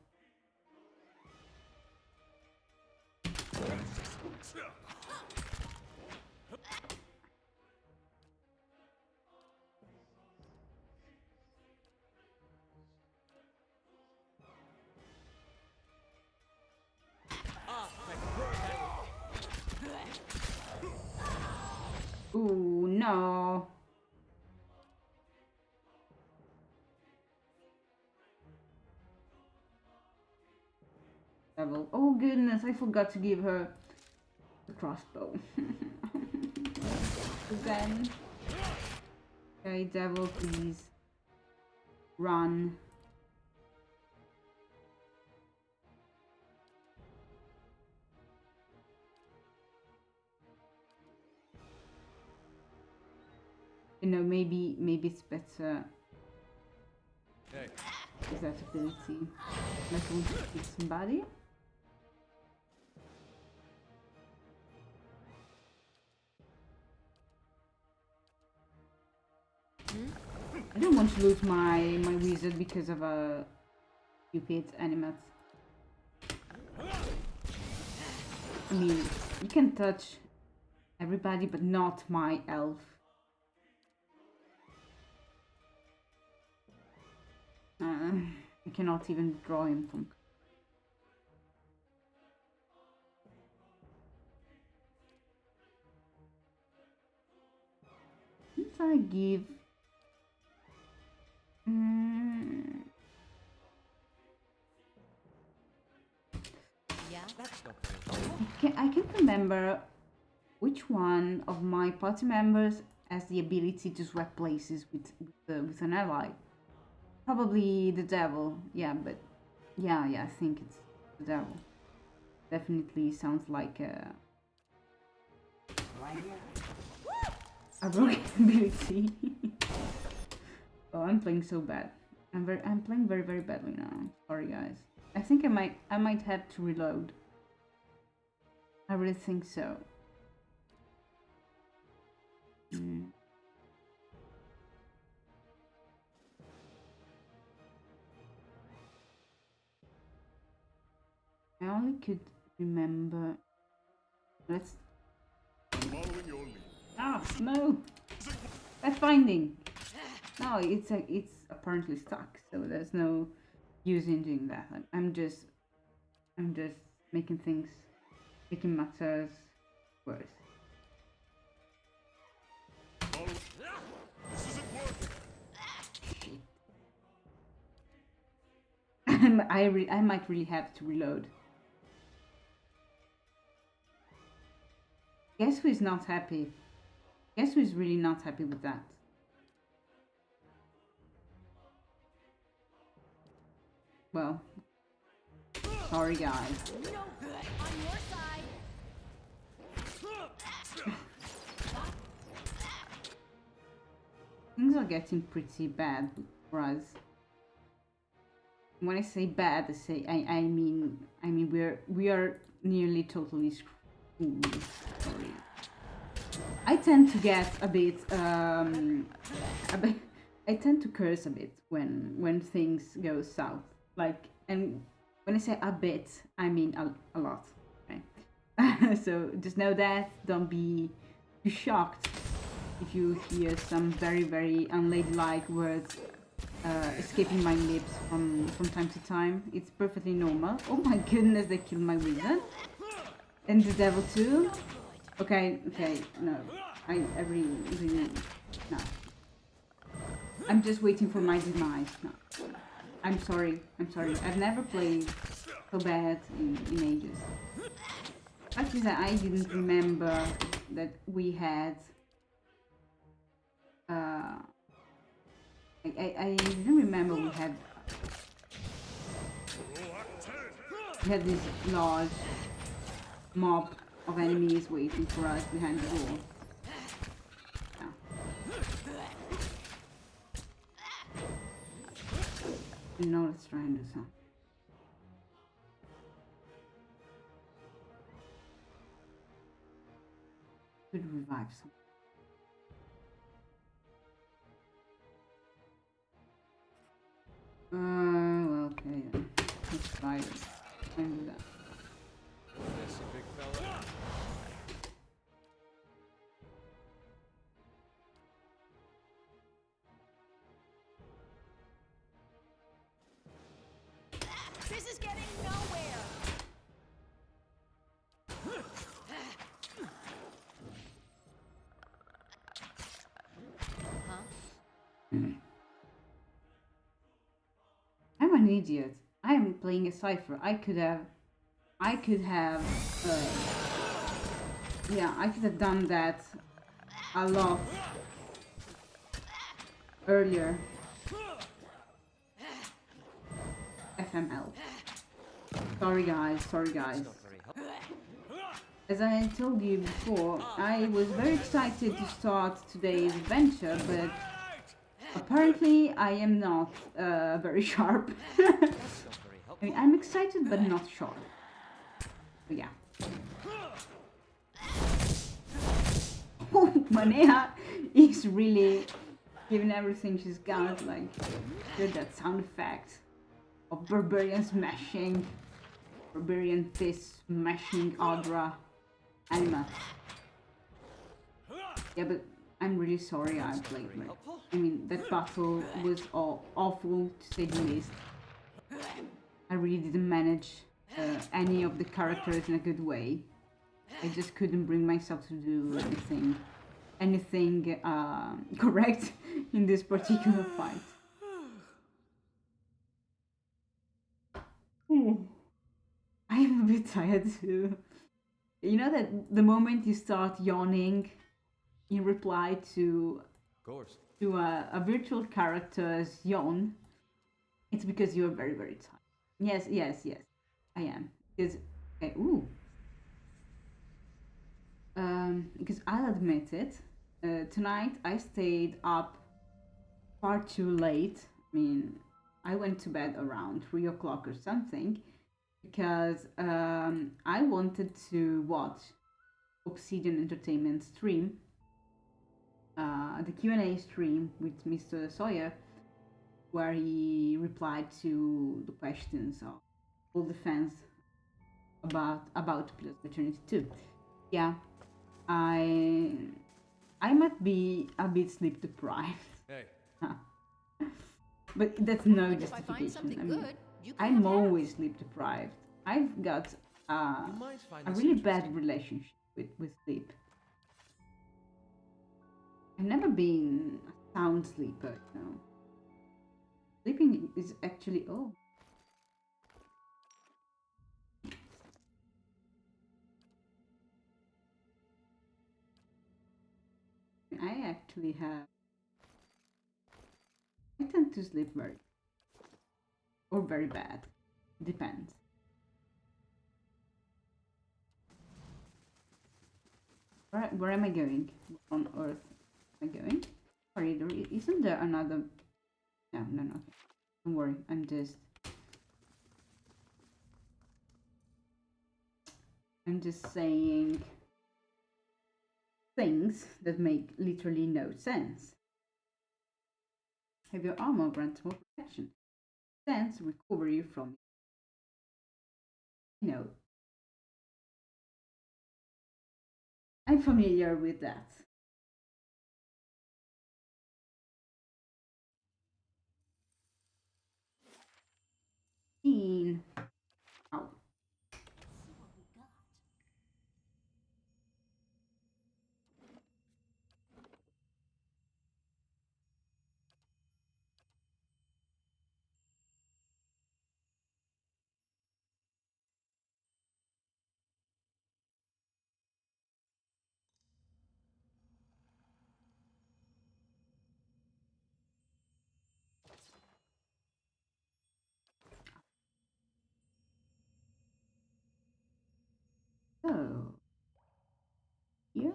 Ooh, no. Devil. Oh goodness, I forgot to give her the crossbow. Then. Okay, devil, please. Run. Maybe it's better. Hey. Is that ability? Like I want to kill somebody. I don't want to lose my wizard because of a stupid animate. I mean, you can touch everybody, but not my elf. I cannot even draw him from. If I give. Yeah? That's not very I can't remember which one of my party members has the ability to swap places with an ally. Probably the devil, yeah, but yeah, I think it's the devil. Definitely sounds like a broken ability. Oh, I'm playing so bad. I'm playing very very badly now. Sorry guys. I think I might have to reload. I really think so. I only could remember. Let's. Following your lead. Ah, no! That's finding. No, it's apparently stuck, so there's no use in doing that. I'm just making matters worse. Follow. This isn't working. I might really have to reload. Guess who is not happy? Guess who is really not happy with that? Well, sorry guys. No good on your side. Things are getting pretty bad for us. when I say bad, I mean we are nearly totally screwed. Sorry. I tend to get a bit. I tend to curse a bit when things go south. Like, and when I say a bit, I mean a lot. Right? So just know that. Don't be too shocked if you hear some very very unladylike words escaping my lips from time to time. It's perfectly normal. Oh my goodness, they killed my wizard. And the devil too? Okay, no. I really, no. I'm just waiting for my demise. No. I'm sorry. I've never played so bad in ages. Actually, I didn't remember that we had I didn't remember we had this large mob of enemies waiting for us behind the wall. Yeah. Now let's try and do some. Could revive some. Well, okay then. Let's try it. And do that. Yes, a big fella. This is getting nowhere. I'm an idiot. I am playing a cipher. I could have, yeah, I could have done that a lot earlier. FML. Sorry guys. Not very helpful. As I told you before, I was very excited to start today's adventure, but apparently I am not very sharp. Not very helpful. I mean, I'm excited but not sharp. So yeah. Oh, Manea is really giving everything she's got, like, hear that sound effect of barbarian smashing, barbarian fist smashing Adra anima. Yeah, but I'm really sorry I played her. I mean, that battle was awful to say the least. I really didn't manage any of the characters in a good way. I just couldn't bring myself to do anything correct in this particular fight. I am a bit tired too. You know that the moment you start yawning in reply to Of course. a virtual character's yawn, it's because you are very very tired. Yes, I am. Because okay, because I'll admit it. Tonight I stayed up far too late. I mean, I went to bed around 3 o'clock or something because I wanted to watch Obsidian Entertainment stream, the Q&A stream with Mr. Sawyer, where he replied to the questions of all the fans about Pillars of Eternity 2. Yeah, I might be a bit sleep deprived. Hey. But that's no If I find justification. something I mean, good, you can I'm have half. always sleep deprived. I've got You might find a this really bad interesting. relationship with sleep. I've never been a sound sleeper, you know. Sleeping is actually I actually have. I tend to sleep very or very bad. Depends. Where am I going? On Earth am I going? Sorry, isn't there another? No. Don't worry. I'm just I'm just saying things that make literally no sense. Have your armor grants more protection. Sense recover you from it. I'm familiar with that. In oh, See what we got. so here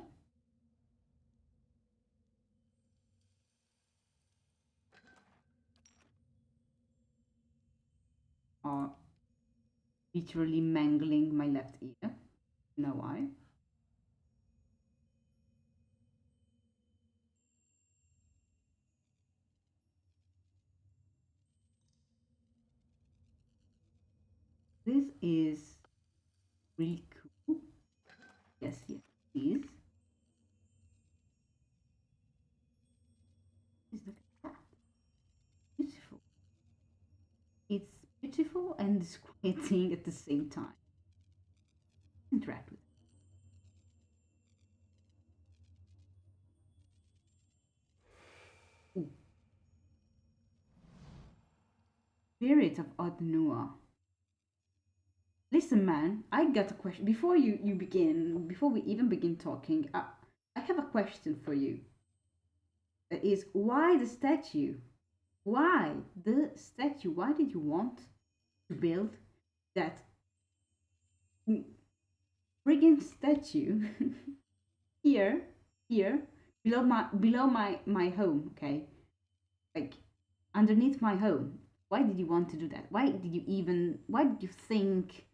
are literally mangling my left ear. You know why? This is really cool. Yes, yes, it is. Just look at that. Beautiful. It's beautiful and disquieting at the same time. Interact with it. Ooh. Spirit of Od Nua. Listen, man, I got a question. Before we even begin talking, I have a question for you. That is, why the statue? Why the statue? Why did you want to build that friggin' statue here, here, below my home? Okay, like underneath my home. Why did you want to do that? Why did you think?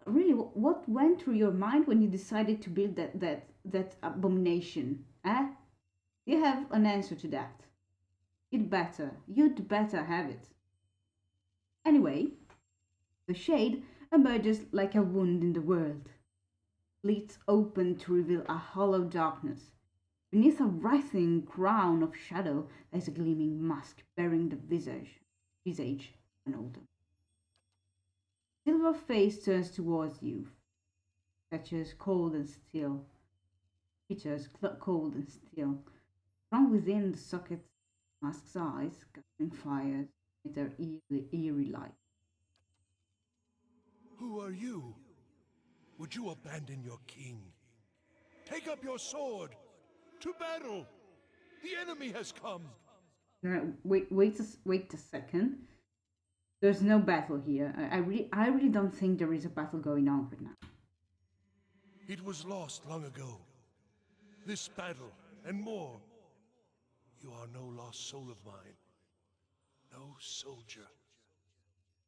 Really, what went through your mind when you decided to build that abomination? Eh? You have an answer to that. You'd better have it. Anyway, the shade emerges like a wound in the world, slits open to reveal a hollow darkness. Beneath a writhing crown of shadow lies a gleaming mask bearing the visage of an older. Silver face turns towards you, features cold and still, cold and still. From within the socket, mask's eyes, gathering fires with their eerie light. Who are you? Would you abandon your king? Take up your sword! To battle! The enemy has come! Wait a second. There's no battle here. I really don't think there is a battle going on right now. It was lost long ago. This battle, and more. You are no lost soul of mine. No soldier.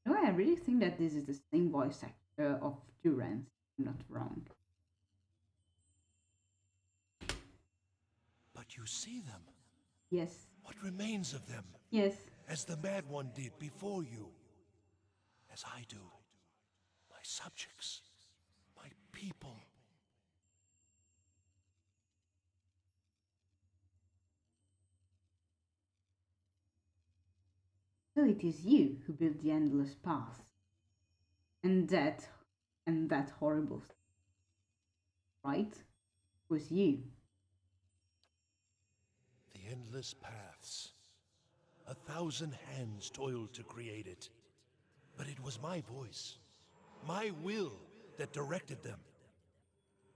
No, I really think that this is the same voice actor of Durance. I'm not wrong. But you see them. Yes. What remains of them? Yes. As the Mad One did before you. As I do. My subjects. My people. So it is you who built the endless path. And that horrible, right? It was you. The endless paths. 1,000 hands toiled to create it. But it was my voice, my will, that directed them.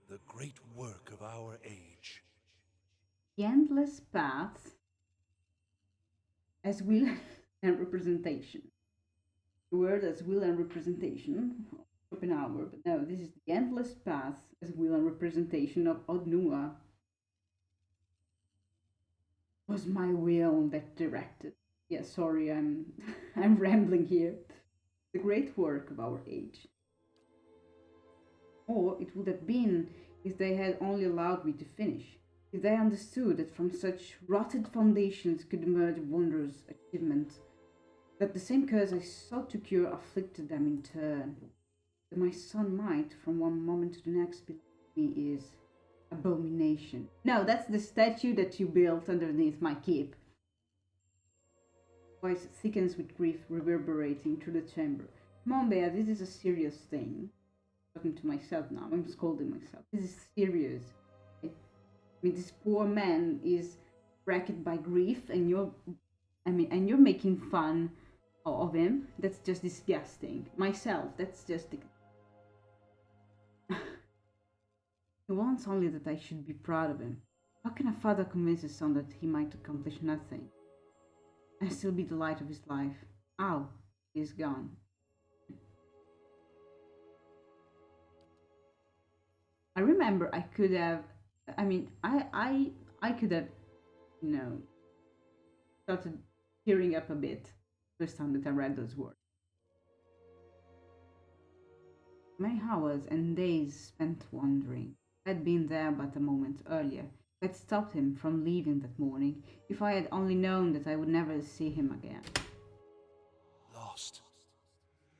The great work of our age. The endless path as will and representation. The word as will and representation. Open hour, but no, this is the endless path as will and representation of Od Nua. Was my will that directed. Yeah, sorry, I'm I'm rambling here. The great work of our age. Or it would have been if they had only allowed me to finish. If they understood that from such rotted foundations could emerge wondrous achievements, that the same curse I sought to cure afflicted them in turn. That my son might, from one moment to the next, be like me is abomination. No, that's the statue that you built underneath my keep. Voice thickens with grief reverberating through the chamber. Come on, Bea, this is a serious thing. Talking to myself now, I'm scolding myself. This is serious. I mean, this poor man is racked by grief, and you're making fun of him. That's just disgusting. Myself, that's just. He wants only that I should be proud of him. How can a father convince his son that he might accomplish nothing and still be the light of his life? Ow, he is gone. I remember I could have. I could have, you know, started tearing up a bit first time that I read those words. Many hours and days spent wandering. I had been there but a moment earlier. I had stopped him from leaving that morning. If I had only known that I would never see him again. Lost,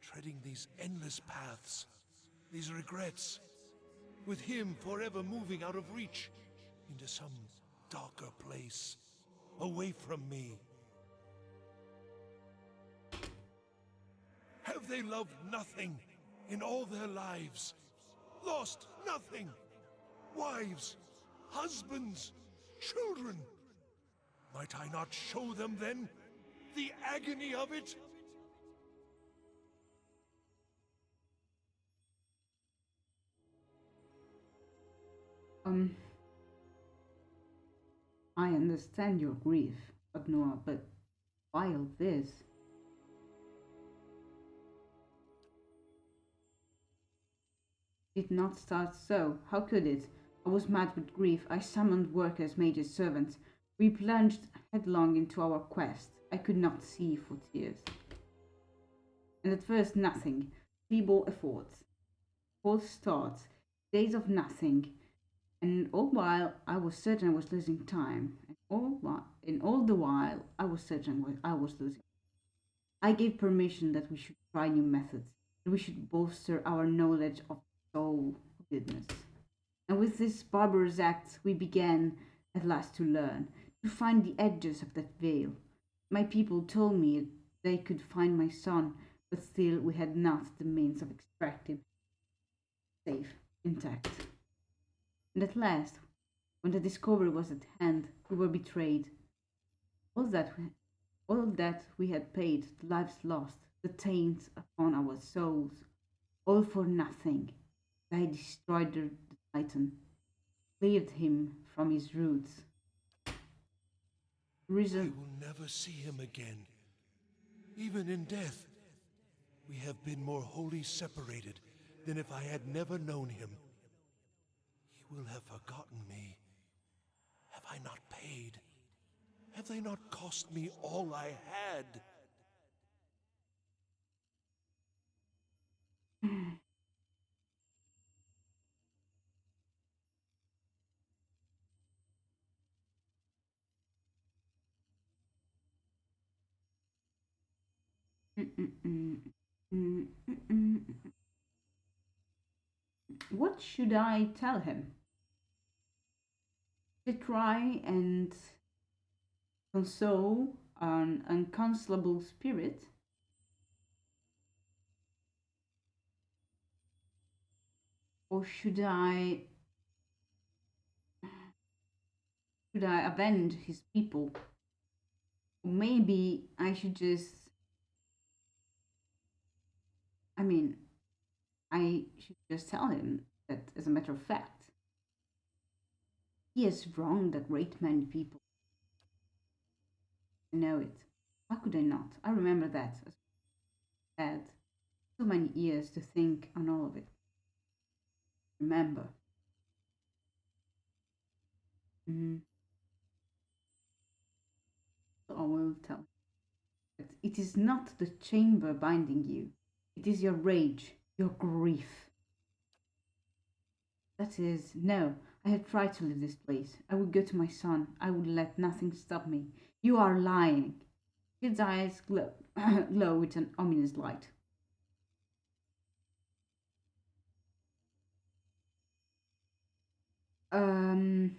treading these endless paths, these regrets, with him forever moving out of reach into some darker place, away from me. Have they loved nothing in all their lives? Lost nothing? Wives, husbands, children? Might I not show them then the agony of it? I understand your grief, Od Nua, but why all this? Did not start so. How could it? I was mad with grief. I summoned workers, mages, servants. We plunged headlong into our quest. I could not see for tears. And at first nothing. Feeble efforts. False starts. Days of nothing. And all while I was certain I was losing time. And all the while I was certain I was losing. I gave permission that we should try new methods. That we should bolster our knowledge of soul goodness. And with these barbarous acts, we began at last to learn, to find the edges of that veil. My people told me they could find my son, but still we had not the means of extracting safe, intact. And at last, when the discovery was at hand, we were betrayed. All that we, all that we had paid, the lives lost, the taints upon our souls, all for nothing. They destroyed the Titan, cleared him from his roots. I Reason. will never see him again. Even in death, we have been more wholly separated than if I had never known him. He will have forgotten me. Have I not paid? Have they not cost me all I had? What should I tell him? To try and console an unconsolable spirit? Or should I avenge his people? Or maybe I should just I mean I should just tell him that as a matter of fact he has wronged a great many people. I know it. How could I not? I remember that as I had so many years to think on all of it. Remember. Mhm. So I will tell that it is not the chamber binding you. It is your rage, your grief. That is, no. I have tried to leave this place. I would go to my son. I would let nothing stop me. You are lying. His eyes glow, glow with an ominous light. Um,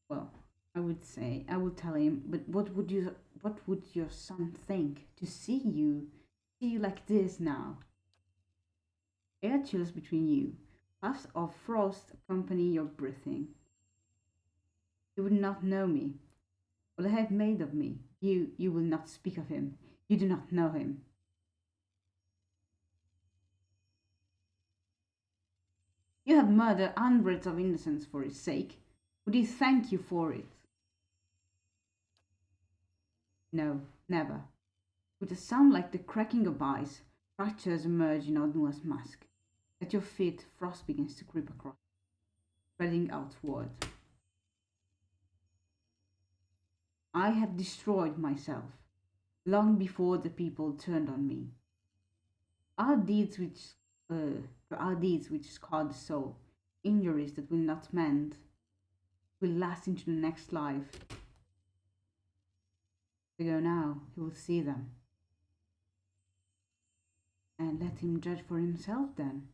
well, I would tell him, but what would your son think to see you like this now? Air chills between you. Puffs of frost accompany your breathing. You would not know me. What I have made of me. You will not speak of him. You do not know him. You have murdered hundreds of innocents for his sake. Would he thank you for it? No, never. With a sound like the cracking of ice, fractures emerge in Od Nua's mask. At your feet, frost begins to creep across, spreading outward. I have destroyed myself, long before the people turned on me. Our deeds which, our deeds which scar the soul, injuries that will not mend, will last into the next life. To go now, he will see them. And let him judge for himself then.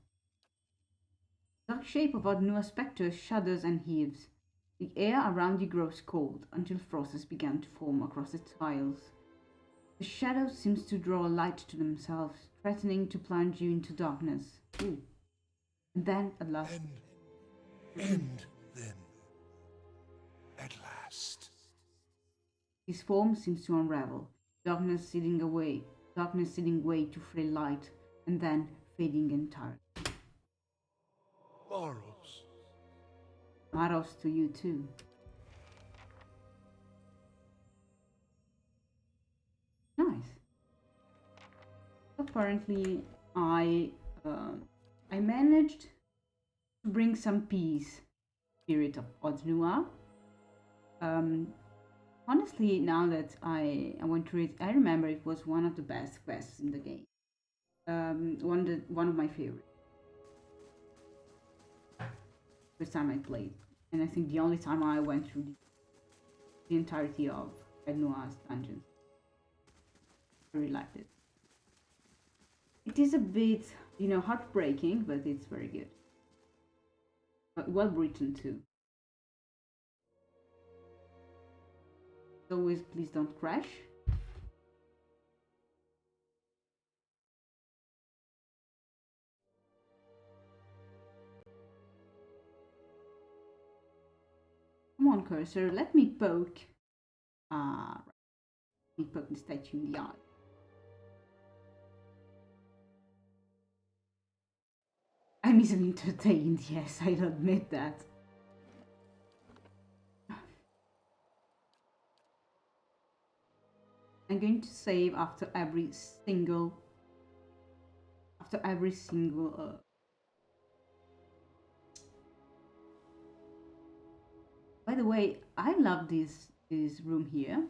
The dark shape of Od Nua spectre shudders and heaves. The air around you grows cold until frost has begun to form across its tiles. The shadows seem to draw light to themselves, threatening to plunge you into darkness. Ooh. And then, at last... End, then. At last. His form seems to unravel, darkness ceding way to frail light, and then fading entirely. Morrows. Maros to you too. Nice. Apparently, I managed to bring some peace, spirit of Od Nua. Honestly, now that I went through it, I remember it was one of the best quests in the game. One of my favorites. First time I played, and I think the only time I went through the entirety of Od Nua's dungeons. I really liked it. It is a bit, heartbreaking, but it's very good. But well written too. As always, please don't crash. Come on, cursor, let me poke. Right. Let me poke the statue in the eye. I'm easily entertained, yes, I'll admit that. I'm going to save after every single By the way, I love this room here.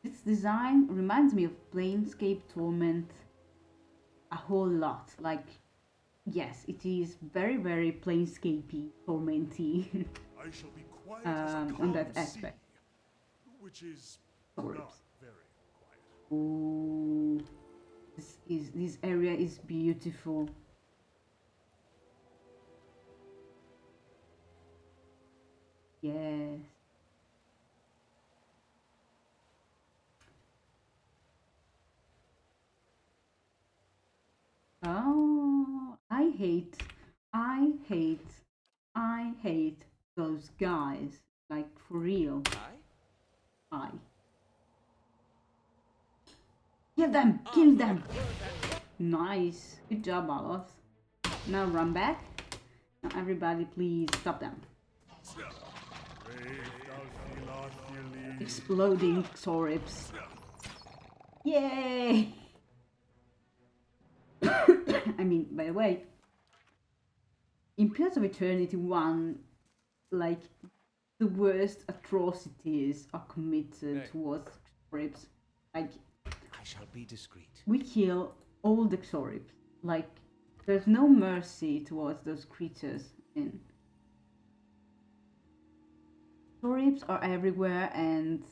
Its design reminds me of Planescape Torment a whole lot. Like, yes, it is very, very Planescapey, Tormenty. I shall be quiet as a On that calm aspect. sea, which is Orbs. not very quiet. Oh, this area is beautiful. Yes. Oh, I hate those guys. Like, for real. I. Kill them! Nice. Good job, Alos. Now run back. Now everybody please stop them. Exploding Xorips. Yay! I mean, by the way, in Paths of Eternity 1, like the worst atrocities are committed Hey. towards Xorips. Like I shall be discreet. we kill all the Xorips. Like there's no mercy towards those creatures. And Xorips are everywhere and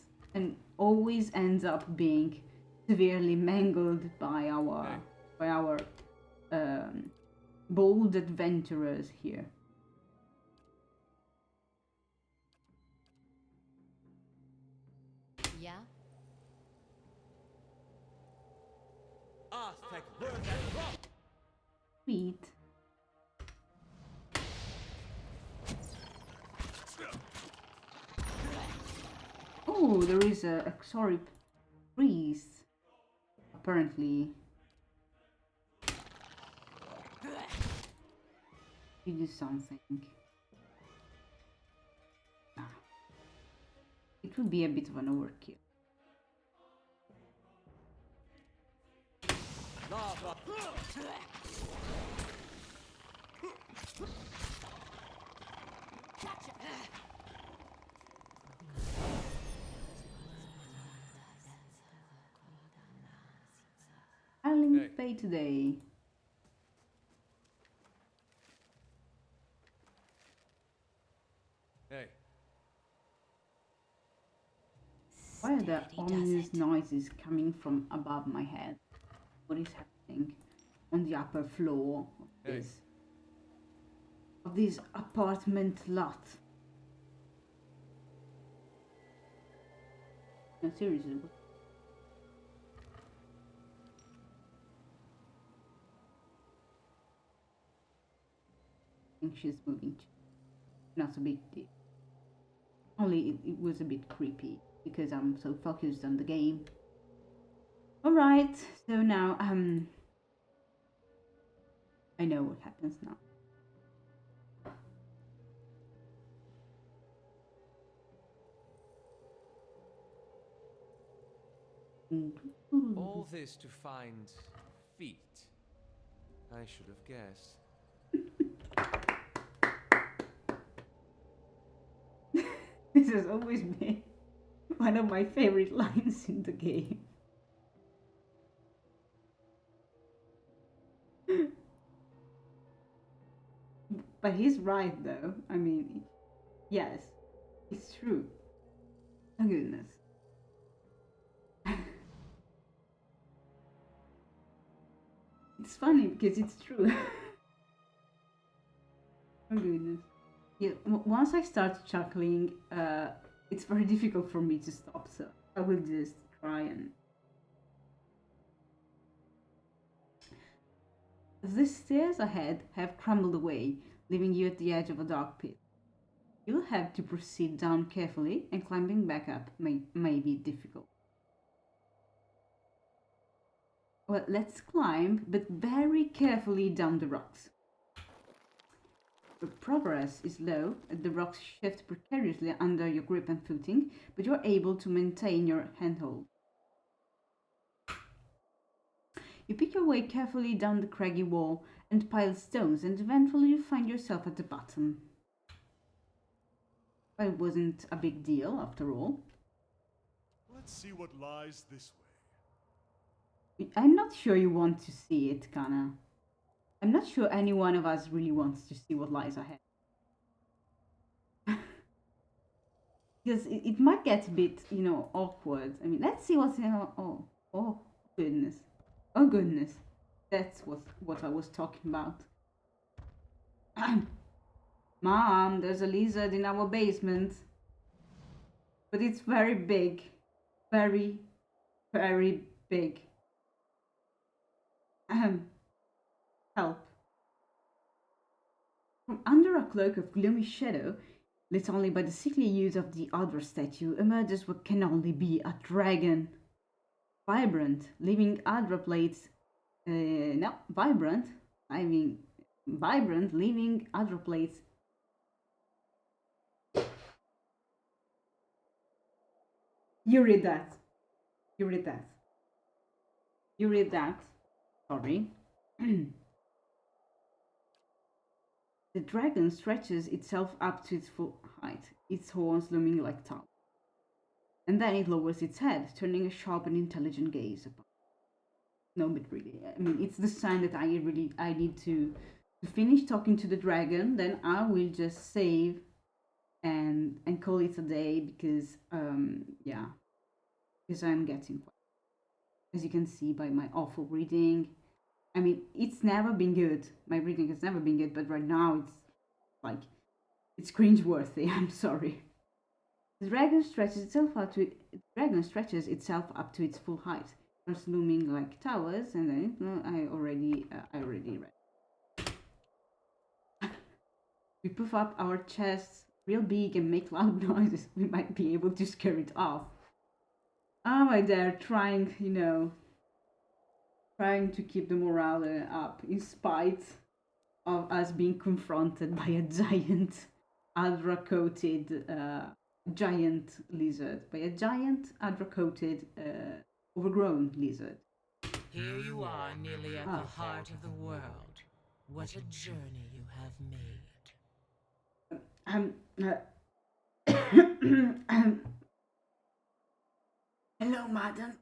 always ends up being severely mangled by our bold adventurers here. Yeah? Aztec birth and rock! Sweet. Oh, there is a Xorip priest. Apparently. You do something. Ah. It would be a bit of an overkill. Lava! I'll Hey. pay today. Hey, Why are there Steady does ominous it. noises coming from above my head? What is happening on the upper floor of Hey. this apartment lot? No, seriously. I think she's moving. Not a big deal. Only it was a bit creepy because I'm so focused on the game. Alright, so now I know what happens now. all this to find feet. I should have guessed. This has always been one of my favorite lines in the game. But he's right though. I mean, yes, it's true. Oh goodness. It's funny because it's true. Oh goodness. Yeah, once I start chuckling, it's very difficult for me to stop, so I will just try and... The stairs ahead have crumbled away, leaving you at the edge of a dark pit. You'll have to proceed down carefully, and climbing back up may be difficult. Well, let's climb, but very carefully down the rocks. Your progress is low, the rocks shift precariously under your grip and footing, but you're able to maintain your handhold. You pick your way carefully down the craggy wall and pile stones, and eventually you find yourself at the bottom. Well, it wasn't a big deal, after all. Let's see what lies this way. I'm not sure you want to see it, Kana. I'm not sure any one of us really wants to see what lies ahead. Because it might get a bit, awkward. I mean, let's see what's... oh, goodness. Oh, goodness. That's what I was talking about. Mom, there's a lizard in our basement. But it's very big. Very, very big. Help. From under a cloak of gloomy shadow, lit only by the sickly hues of the Adra statue, emerges what can only be a dragon. Vibrant, living Adra plates. No, vibrant. I mean, vibrant, living Adra plates. You read that. You read that. You read that. Sorry. The dragon stretches itself up to its full height, its horns looming like towers. And then it lowers its head, turning a sharp and intelligent gaze upon. No, but really, I mean, it's the sign that I need to finish talking to the dragon. Then I will just save and call it a day because yeah, because I'm getting quite, as you can see by my awful reading. I mean, it's never been good. My reading has never been good, but right now like it's cringeworthy. I'm sorry. The dragon stretches itself out to the dragon stretches itself up to its full height, first looming like towers, and then I already read. We puff up our chests real big and make loud noises. We might be able to scare it off. Oh my there, trying to keep the morale up in spite of us being confronted by a giant adra coated giant lizard, by a giant adra coated overgrown lizard. Here you are, nearly at Ah. the heart of the world. What a journey you have made. Hello, madam.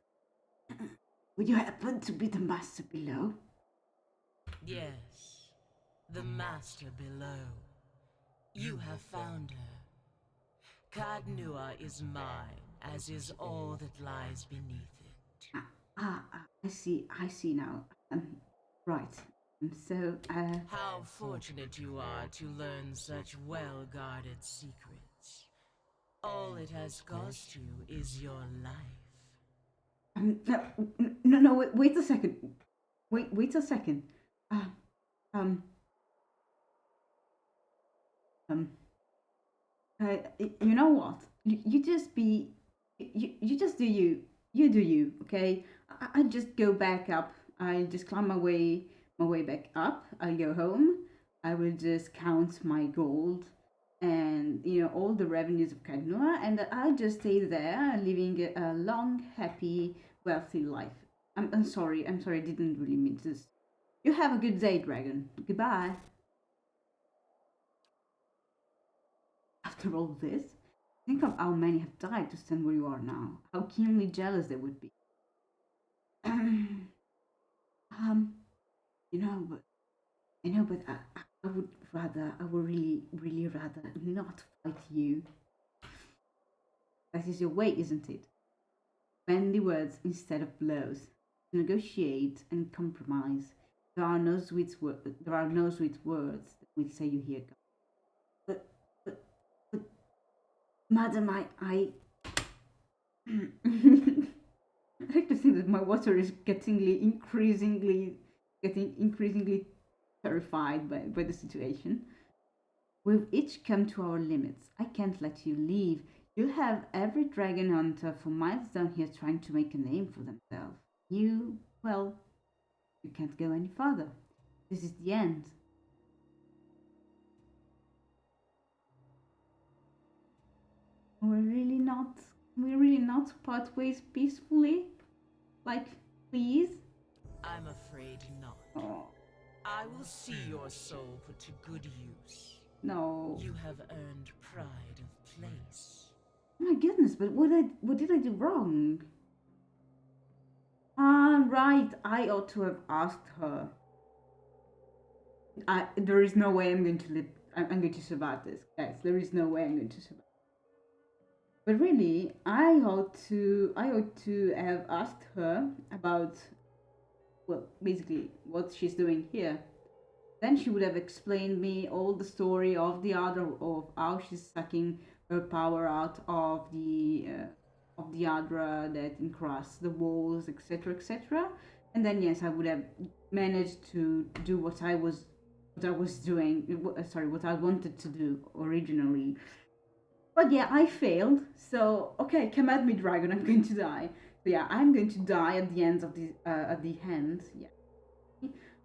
Would you happen to be the master below? Yes, the master below. You have found her. Od Nua is mine, as is all that lies beneath it. I see now. Right. So, How fortunate you are to learn such well-guarded secrets. All it has cost you is your life. no, wait a second. Wait a second. Uh, um, you know what? You just be, you just do you. You do you, okay? I just go back up. I just climb my way back up. I'll go home. I will just count my gold and all the revenues of Od Nua, and I'll just stay there, living a long, happy, wealthy life. I'm sorry. I didn't really mean this. You have a good day, dragon. Goodbye. After all this, think of how many have died to stand where you are now. How keenly jealous they would be. You know, but I would really, really rather not fight you. That is your way, isn't it? Friendly words instead of blows. Negotiate and compromise. There are no sweet words that will say you hear God. But, madam, I I like to think that my water is getting increasingly terrified by the situation. We've each come to our limits. I can't let you leave. You'll have every dragon hunter for miles down here trying to make a name for themselves. Well, you can't go any further. This is the end. We're really not part ways peacefully? Like, please? I'm afraid not. Oh, I will see your soul put to good use. no. You have earned pride of place. My goodness, but what did I do wrong? Right, I ought to have asked her. There is no way I'm going to live. I'm going to survive this, guys. There is no way I'm going to survive. But really, I ought to have asked her about, well, basically what she's doing here. Then she would have explained me all the story of the other, of how she's sucking her power out of the Adra that encrusts the walls, etc., etc. And then yes, I would have managed to do what I was doing. Sorry, what I wanted to do originally. But yeah, I failed. So okay, come at me, dragon. I'm going to die. So yeah, I'm going to die at the end of the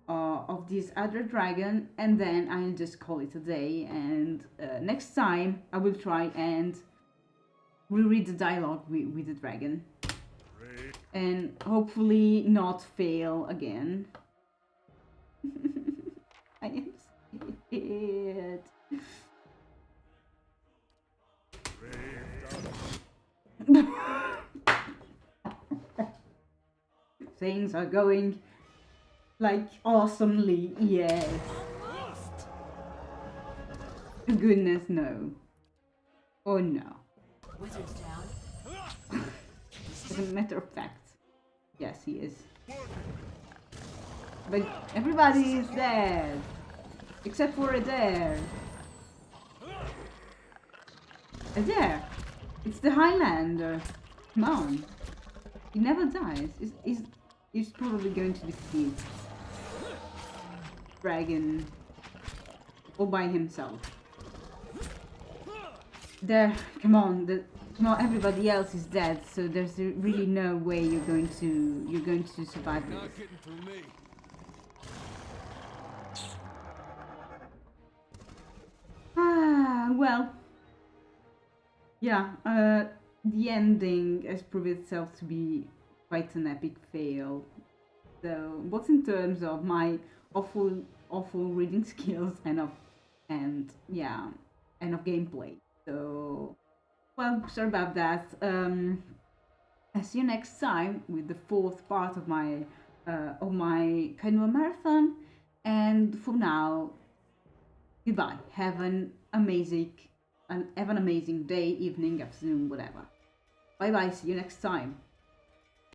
of this other dragon, and then I'll just call it a day. And next time I will try and reread the dialogue with the dragon, and hopefully not fail again. I am it. Things are going like awesomely, yes. Goodness, no. Oh no. Wizard's down. As a matter of fact, yes, he is. But everybody is dead, except for Adair. Adair, it's the Highlander. Come on, he never dies. He's probably going to defeat Dragon all by himself. There, come on, everybody else is dead, so there's really no way you're going to survive this. Not getting through me. Ah, well, yeah, the ending has proved itself to be quite an epic fail. So, both in terms of my awful reading skills and of gameplay. So, well, sorry about that. I'll see you next time with the fourth part of my kind of marathon. And for now, goodbye. Have an amazing day, evening, afternoon, whatever. Bye bye. See you next time.